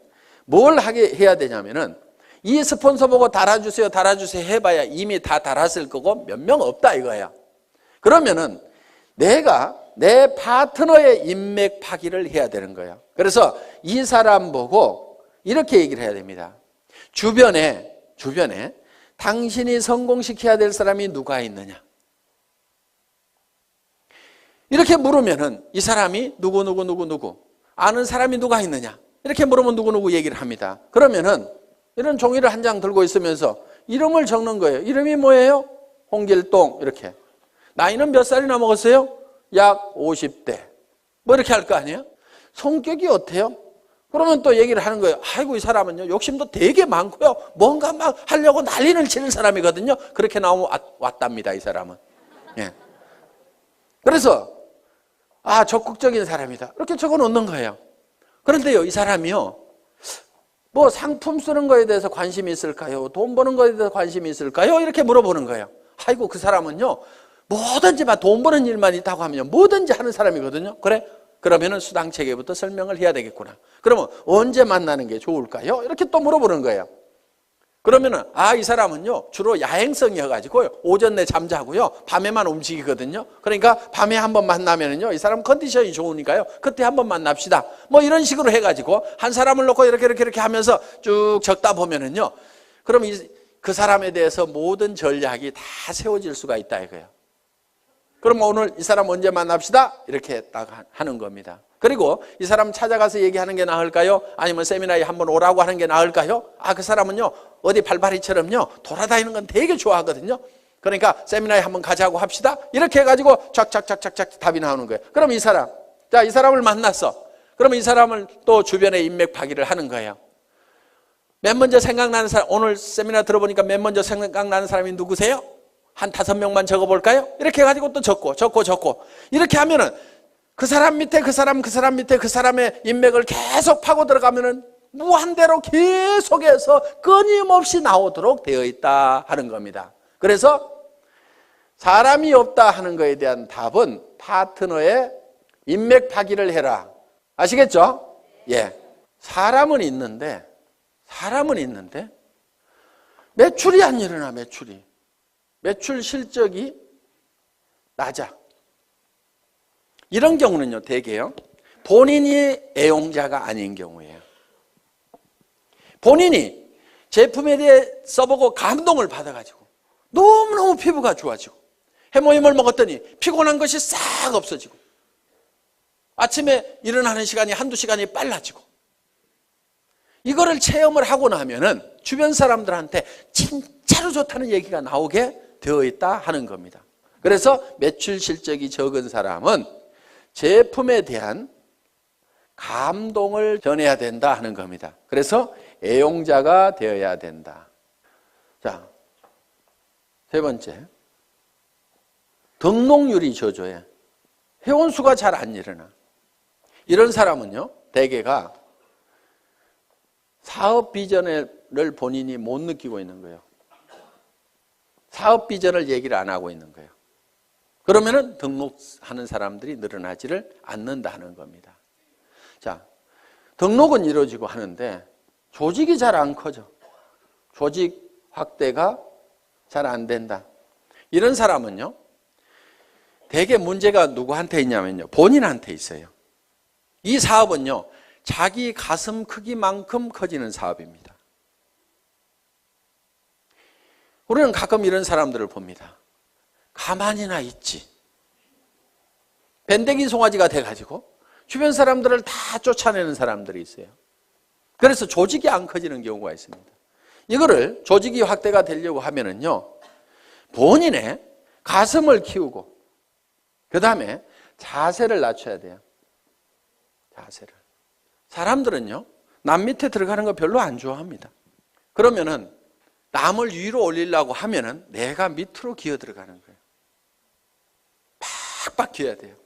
뭘 해야 되냐면은 이 스폰서 보고 달아주세요, 달아주세요 해봐야 이미 다 달았을 거고 몇 명 없다 이거야. 그러면은 내가 내 파트너의 인맥 파기를 해야 되는 거예요. 그래서 이 사람 보고 이렇게 얘기를 해야 됩니다. 주변에 당신이 성공시켜야 될 사람이 누가 있느냐? 이렇게 물으면은 이 사람이 누구 아는 사람이 누가 있느냐? 이렇게 물으면 누구 얘기를 합니다. 그러면은 이런 종이를 한 장 들고 있으면서 이름을 적는 거예요. 이름이 뭐예요? 홍길동 이렇게. 나이는 몇 살이나 먹었어요? 약 50대. 뭐 이렇게 할 거 아니에요? 성격이 어때요? 그러면 또 얘기를 하는 거예요. 아이고 이 사람은요 욕심도 되게 많고요. 뭔가 막 하려고 난리를 치는 사람이거든요. 그렇게 나오면 왔답니다 이 사람은. 예. 그래서 적극적인 사람이다. 이렇게 적어 놓는 거예요. 그런데요 이 사람이요. 뭐 상품 쓰는 거에 대해서 관심이 있을까요? 돈 버는 거에 대해서 관심이 있을까요? 이렇게 물어보는 거예요. 아이고 그 사람은요 뭐든지 돈 버는 일만 있다고 하면 뭐든지 하는 사람이거든요. 그래? 그러면은 수당 체계부터 설명을 해야 되겠구나. 그러면 언제 만나는 게 좋을까요? 이렇게 또 물어보는 거예요. 그러면은 이 사람은요 주로 야행성이어가지고요 오전 내 잠자고요 밤에만 움직이거든요. 그러니까 밤에 한번 만나면은요 이 사람 컨디션이 좋으니까요 그때 한번 만납시다. 뭐 이런 식으로 해가지고 한 사람을 놓고 이렇게 하면서 쭉 적다 보면은요 그럼 그 사람에 대해서 모든 전략이 다 세워질 수가 있다 이거예요. 그럼 오늘 이 사람 언제 만납시다? 이렇게 딱 하는 겁니다. 그리고 이 사람 찾아가서 얘기하는 게 나을까요? 아니면 세미나에 한번 오라고 하는 게 나을까요? 그 사람은요 어디 발바리처럼요 돌아다니는 건 되게 좋아하거든요. 그러니까 세미나에 한번 가자고 합시다. 이렇게 해가지고 쫙쫙쫙쫙 답이 나오는 거예요. 그럼 이 사람을 만났어. 그럼 이 사람을 또 주변에 인맥 파기를 하는 거예요. 맨 먼저 생각나는 사람, 오늘 세미나 들어보니까 맨 먼저 생각나는 사람이 누구세요? 한 5명만 적어볼까요? 이렇게 해가지고 또 적고 이렇게 하면은 그 사람 밑에 그 사람의 인맥을 계속 파고 들어가면은 무한대로 계속해서 끊임없이 나오도록 되어 있다 하는 겁니다. 그래서 사람이 없다 하는 것에 대한 답은 파트너의 인맥 파기를 해라. 아시겠죠? 예. 사람은 있는데 매출이 안 일어나. 매출 실적이 낮아. 이런 경우는요, 대개요, 본인이 애용자가 아닌 경우예요. 본인이 제품에 대해 써보고 감동을 받아가지고 너무너무 피부가 좋아지고 해모임을 먹었더니 피곤한 것이 싹 없어지고 아침에 일어나는 시간이 한두 시간이 빨라지고, 이거를 체험을 하고 나면은 주변 사람들한테 진짜로 좋다는 얘기가 나오게 되어 있다 하는 겁니다. 그래서 매출 실적이 적은 사람은 제품에 대한 감동을 전해야 된다 하는 겁니다. 그래서 애용자가 되어야 된다. 자, 세 번째, 등록률이 저조해. 회원수가 잘 안 일어나. 이런 사람은요, 대개가 사업 비전을 본인이 못 느끼고 있는 거예요. 사업 비전을 얘기를 안 하고 있는 거예요. 그러면은 등록하는 사람들이 늘어나지를 않는다는 겁니다. 자, 등록은 이루어지고 하는데 조직이 잘 안 커져. 조직 확대가 잘 안 된다. 이런 사람은요, 대개 문제가 누구한테 있냐면요, 본인한테 있어요. 이 사업은요, 자기 가슴 크기만큼 커지는 사업입니다. 우리는 가끔 이런 사람들을 봅니다. 가만히나 있지. 밴댕이 송아지가 돼가지고 주변 사람들을 다 쫓아내는 사람들이 있어요. 그래서 조직이 안 커지는 경우가 있습니다. 이거를 조직이 확대가 되려고 하면은요, 본인의 가슴을 키우고 그 다음에 자세를 낮춰야 돼요. 자세를. 사람들은요, 남 밑에 들어가는 거 별로 안 좋아합니다. 그러면은 남을 위로 올리려고 하면은 내가 밑으로 기어 들어가는 거예요. 팍팍 기어야 돼요.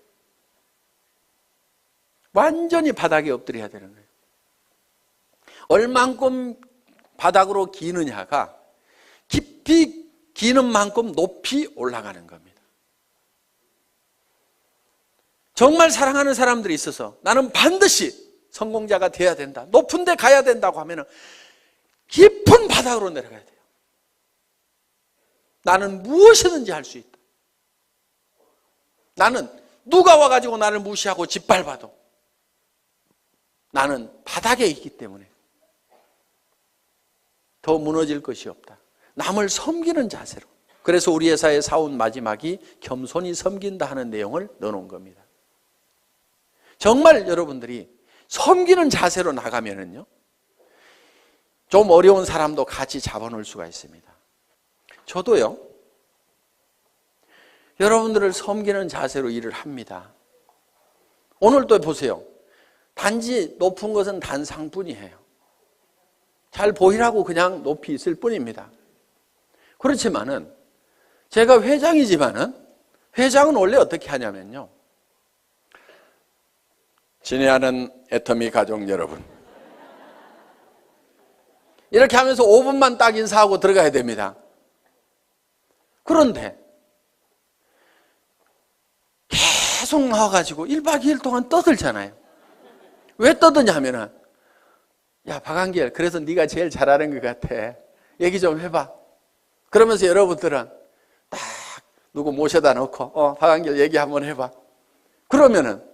완전히 바닥에 엎드려야 되는 거예요. 얼만큼 바닥으로 기느냐가 깊이 기는 만큼 높이 올라가는 겁니다. 정말 사랑하는 사람들이 있어서 나는 반드시 성공자가 돼야 된다, 높은 데 가야 된다고 하면 깊은 바닥으로 내려가야 돼요. 나는 무엇이든지 할 수 있다. 나는 누가 와가지고 나를 무시하고 짓밟아도 나는 바닥에 있기 때문에 더 무너질 것이 없다. 남을 섬기는 자세로. 그래서 우리 회사의 사원 마지막이 겸손히 섬긴다 하는 내용을 넣어놓은 겁니다. 정말 여러분들이 섬기는 자세로 나가면은요, 좀 어려운 사람도 같이 잡아놓을 수가 있습니다. 저도요, 여러분들을 섬기는 자세로 일을 합니다. 오늘도 보세요. 단지 높은 것은 단상뿐이에요. 잘 보이라고 그냥 높이 있을 뿐입니다. 그렇지만은 제가 회장이지만은 회장은 원래 어떻게 하냐면요, 친애하는 애터미 가족 여러분, 이렇게 하면서 5분만 딱 인사하고 들어가야 됩니다. 그런데 계속 나와가지고 1박 2일 동안 떠들잖아요. 왜 떠드냐면은, 야 박한길, 그래서 네가 제일 잘하는 것 같아, 얘기 좀 해봐. 그러면서 여러분들은 딱 누구 모셔다 놓고 박한길 얘기 한번 해봐. 그러면은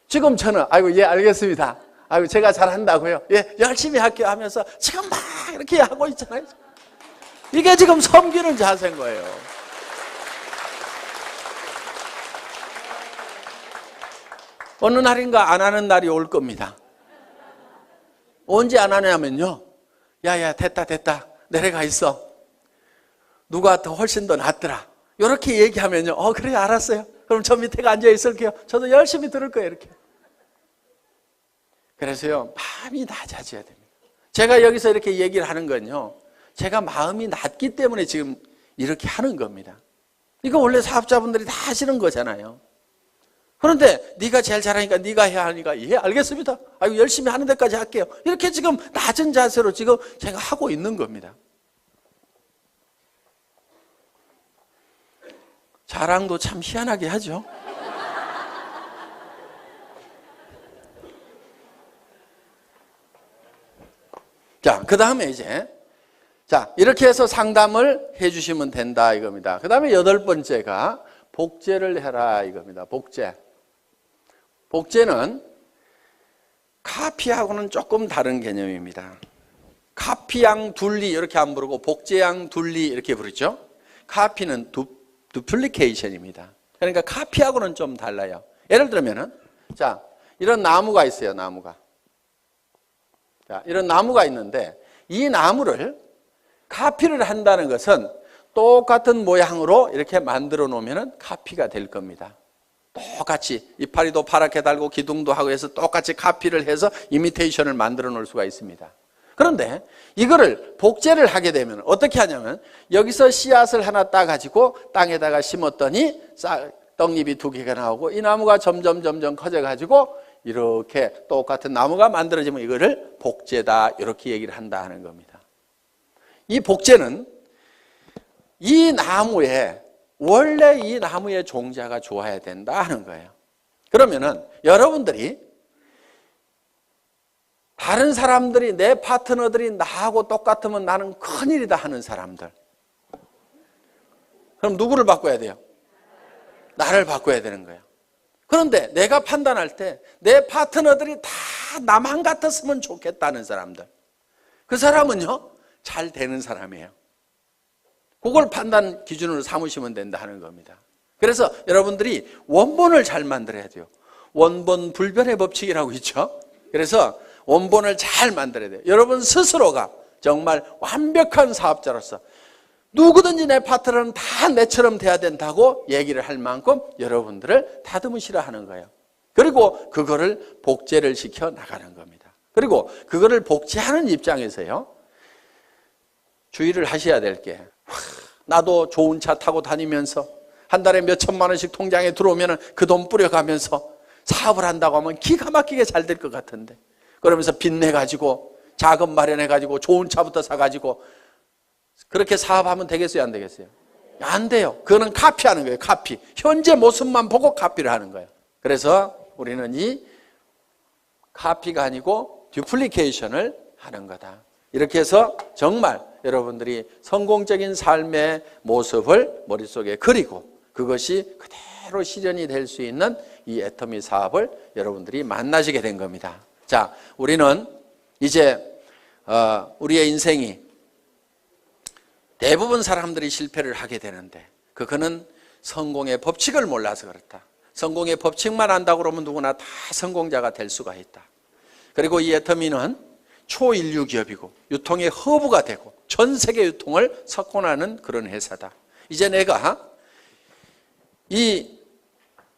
지금 저는 아이고 예 알겠습니다, 아이고 제가 잘한다고요, 예 열심히 할게요 하면서 지금 막 이렇게 하고 있잖아요. 이게 지금 섬기는 자세인 거예요. 어느 날인가 안 하는 날이 올 겁니다. 언제 안 하냐면요, 야야 됐다 내려가 있어, 누가 더 훨씬 더 낫더라, 이렇게 얘기하면요, 그래 알았어요, 그럼 저 밑에가 앉아 있을게요, 저도 열심히 들을 거예요, 이렇게. 그래서요, 마음이 낮아져야 됩니다. 제가 여기서 이렇게 얘기를 하는 건요, 제가 마음이 낮기 때문에 지금 이렇게 하는 겁니다. 이거 원래 사업자분들이 다 하시는 거잖아요. 그런데 네가 제일 잘하니까 네가 해야 하니까 예 알겠습니다. 아유 열심히 하는 데까지 할게요. 이렇게 지금 낮은 자세로 지금 제가 하고 있는 겁니다. 자랑도 참 희한하게 하죠. 자, 그 다음에 이제 자 이렇게 해서 상담을 해주시면 된다 이겁니다. 그 다음에 8번째가 복제를 해라 이겁니다. 복제. 복제는 카피하고는 조금 다른 개념입니다. 카피양 둘리 이렇게 안 부르고 복제양 둘리 이렇게 부르죠. 카피는 두플리케이션입니다. 그러니까 카피하고는 좀 달라요. 예를 들면은 자 이런 나무가 있어요. 나무가. 자 이런 나무가 있는데 이 나무를 카피를 한다는 것은 똑같은 모양으로 이렇게 만들어 놓으면 카피가 될 겁니다. 똑같이 이파리도 파랗게 달고 기둥도 하고 해서 똑같이 카피를 해서 이미테이션을 만들어 놓을 수가 있습니다. 그런데 이거를 복제를 하게 되면 어떻게 하냐면 여기서 씨앗을 하나 따가지고 땅에다가 심었더니 떡잎이 2개가 나오고 이 나무가 점점 커져가지고 이렇게 똑같은 나무가 만들어지면 이거를 복제다 이렇게 얘기를 한다 하는 겁니다. 이 복제는 이 나무에 원래 이 나무의 종자가 좋아야 된다 하는 거예요. 그러면은 여러분들이 다른 사람들이 내 파트너들이 나하고 똑같으면 나는 큰일이다 하는 사람들. 그럼 누구를 바꿔야 돼요? 나를 바꿔야 되는 거예요. 그런데 내가 판단할 때 내 파트너들이 다 나만 같았으면 좋겠다는 사람들. 그 사람은요, 잘 되는 사람이에요. 그걸 판단 기준으로 삼으시면 된다 하는 겁니다. 그래서 여러분들이 원본을 잘 만들어야 돼요. 원본 불변의 법칙이라고 있죠. 그래서 원본을 잘 만들어야 돼요. 여러분 스스로가 정말 완벽한 사업자로서 누구든지 내 파트너는 다 내처럼 돼야 된다고 얘기를 할 만큼 여러분들을 다듬으시라 하는 거예요. 그리고 그거를 복제를 시켜 나가는 겁니다. 그리고 그거를 복제하는 입장에서요, 주의를 하셔야 될 게, 나도 좋은 차 타고 다니면서 한 달에 몇 천만 원씩 통장에 들어오면 그 돈 뿌려가면서 사업을 한다고 하면 기가 막히게 잘 될 것 같은데, 그러면서 빚내가지고 자금 마련해가지고 좋은 차부터 사가지고 그렇게 사업하면 되겠어요? 안 되겠어요? 안 돼요. 그거는 카피하는 거예요. 카피. 현재 모습만 보고 카피를 하는 거예요. 그래서 우리는 이 카피가 아니고 듀플리케이션을 하는 거다. 이렇게 해서 정말 여러분들이 성공적인 삶의 모습을 머릿속에 그리고 그것이 그대로 실현이 될 수 있는 이 애터미 사업을 여러분들이 만나시게 된 겁니다. 자, 우리는 이제 우리의 인생이 대부분 사람들이 실패를 하게 되는데 그거는 성공의 법칙을 몰라서 그렇다. 성공의 법칙만 안다고 그러면 누구나 다 성공자가 될 수가 있다. 그리고 이 애터미는 초인류 기업이고 유통의 허브가 되고 전 세계 유통을 석권하는 그런 회사다. 이제 내가 이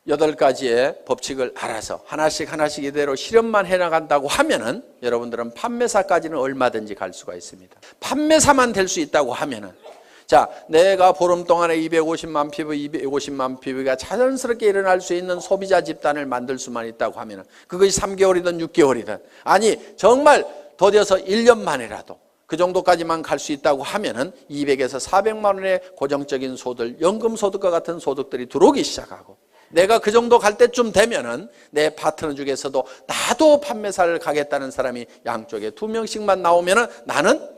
8가지의 법칙을 알아서 하나씩 이대로 실현만 해나간다고 하면은 여러분들은 판매사까지는 얼마든지 갈 수가 있습니다. 판매사만 될 수 있다고 하면은, 자, 내가 보름 동안에 250만 피부, 250만 피부가 자연스럽게 일어날 수 있는 소비자 집단을 만들 수만 있다고 하면은 그것이 3개월이든 6개월이든, 아니 정말 더뎌서 1년 만이라도 그 정도까지만 갈 수 있다고 하면은 200에서 400만 원의 고정적인 소득, 연금소득과 같은 소득들이 들어오기 시작하고, 내가 그 정도 갈 때쯤 되면은 내 파트너 중에서도 나도 판매사를 가겠다는 사람이 양쪽에 2명씩만 나오면은 나는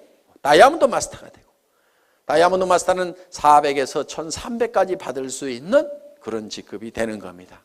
다이아몬드 마스터가 되고, 다이아몬드 마스터는 400에서 1300까지 받을 수 있는 그런 직급이 되는 겁니다.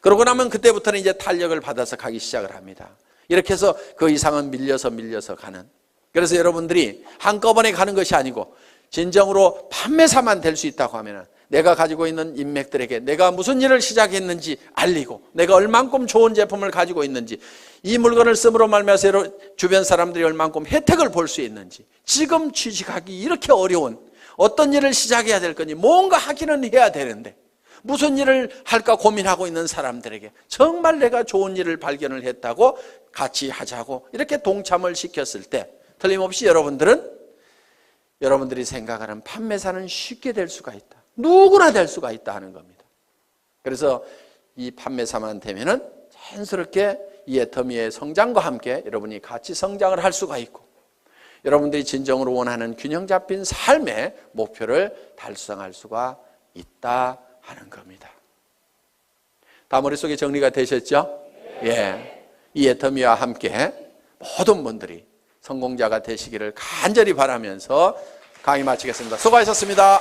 그러고 나면 그때부터는 이제 탄력을 받아서 가기 시작을 합니다. 이렇게 해서 그 이상은 밀려서 가는. 그래서 여러분들이 한꺼번에 가는 것이 아니고 진정으로 판매사만 될 수 있다고 하면은 내가 가지고 있는 인맥들에게 내가 무슨 일을 시작했는지 알리고, 내가 얼만큼 좋은 제품을 가지고 있는지, 이 물건을 씀으로 말미암아서 주변 사람들이 얼만큼 혜택을 볼 수 있는지, 지금 취직하기 이렇게 어려운 어떤 일을 시작해야 될 건지, 뭔가 하기는 해야 되는데 무슨 일을 할까 고민하고 있는 사람들에게 정말 내가 좋은 일을 발견을 했다고 같이 하자고 이렇게 동참을 시켰을 때 틀림없이 여러분들이 생각하는 판매사는 쉽게 될 수가 있다. 누구나 될 수가 있다 하는 겁니다. 그래서 이 판매사만 되면은 자연스럽게 이 애터미의 성장과 함께 여러분이 같이 성장을 할 수가 있고 여러분들이 진정으로 원하는 균형 잡힌 삶의 목표를 달성할 수가 있다 하는 겁니다. 다 머릿속에 정리가 되셨죠? 예. 이 애터미와 함께 모든 분들이 성공자가 되시기를 간절히 바라면서 강의 마치겠습니다. 수고하셨습니다.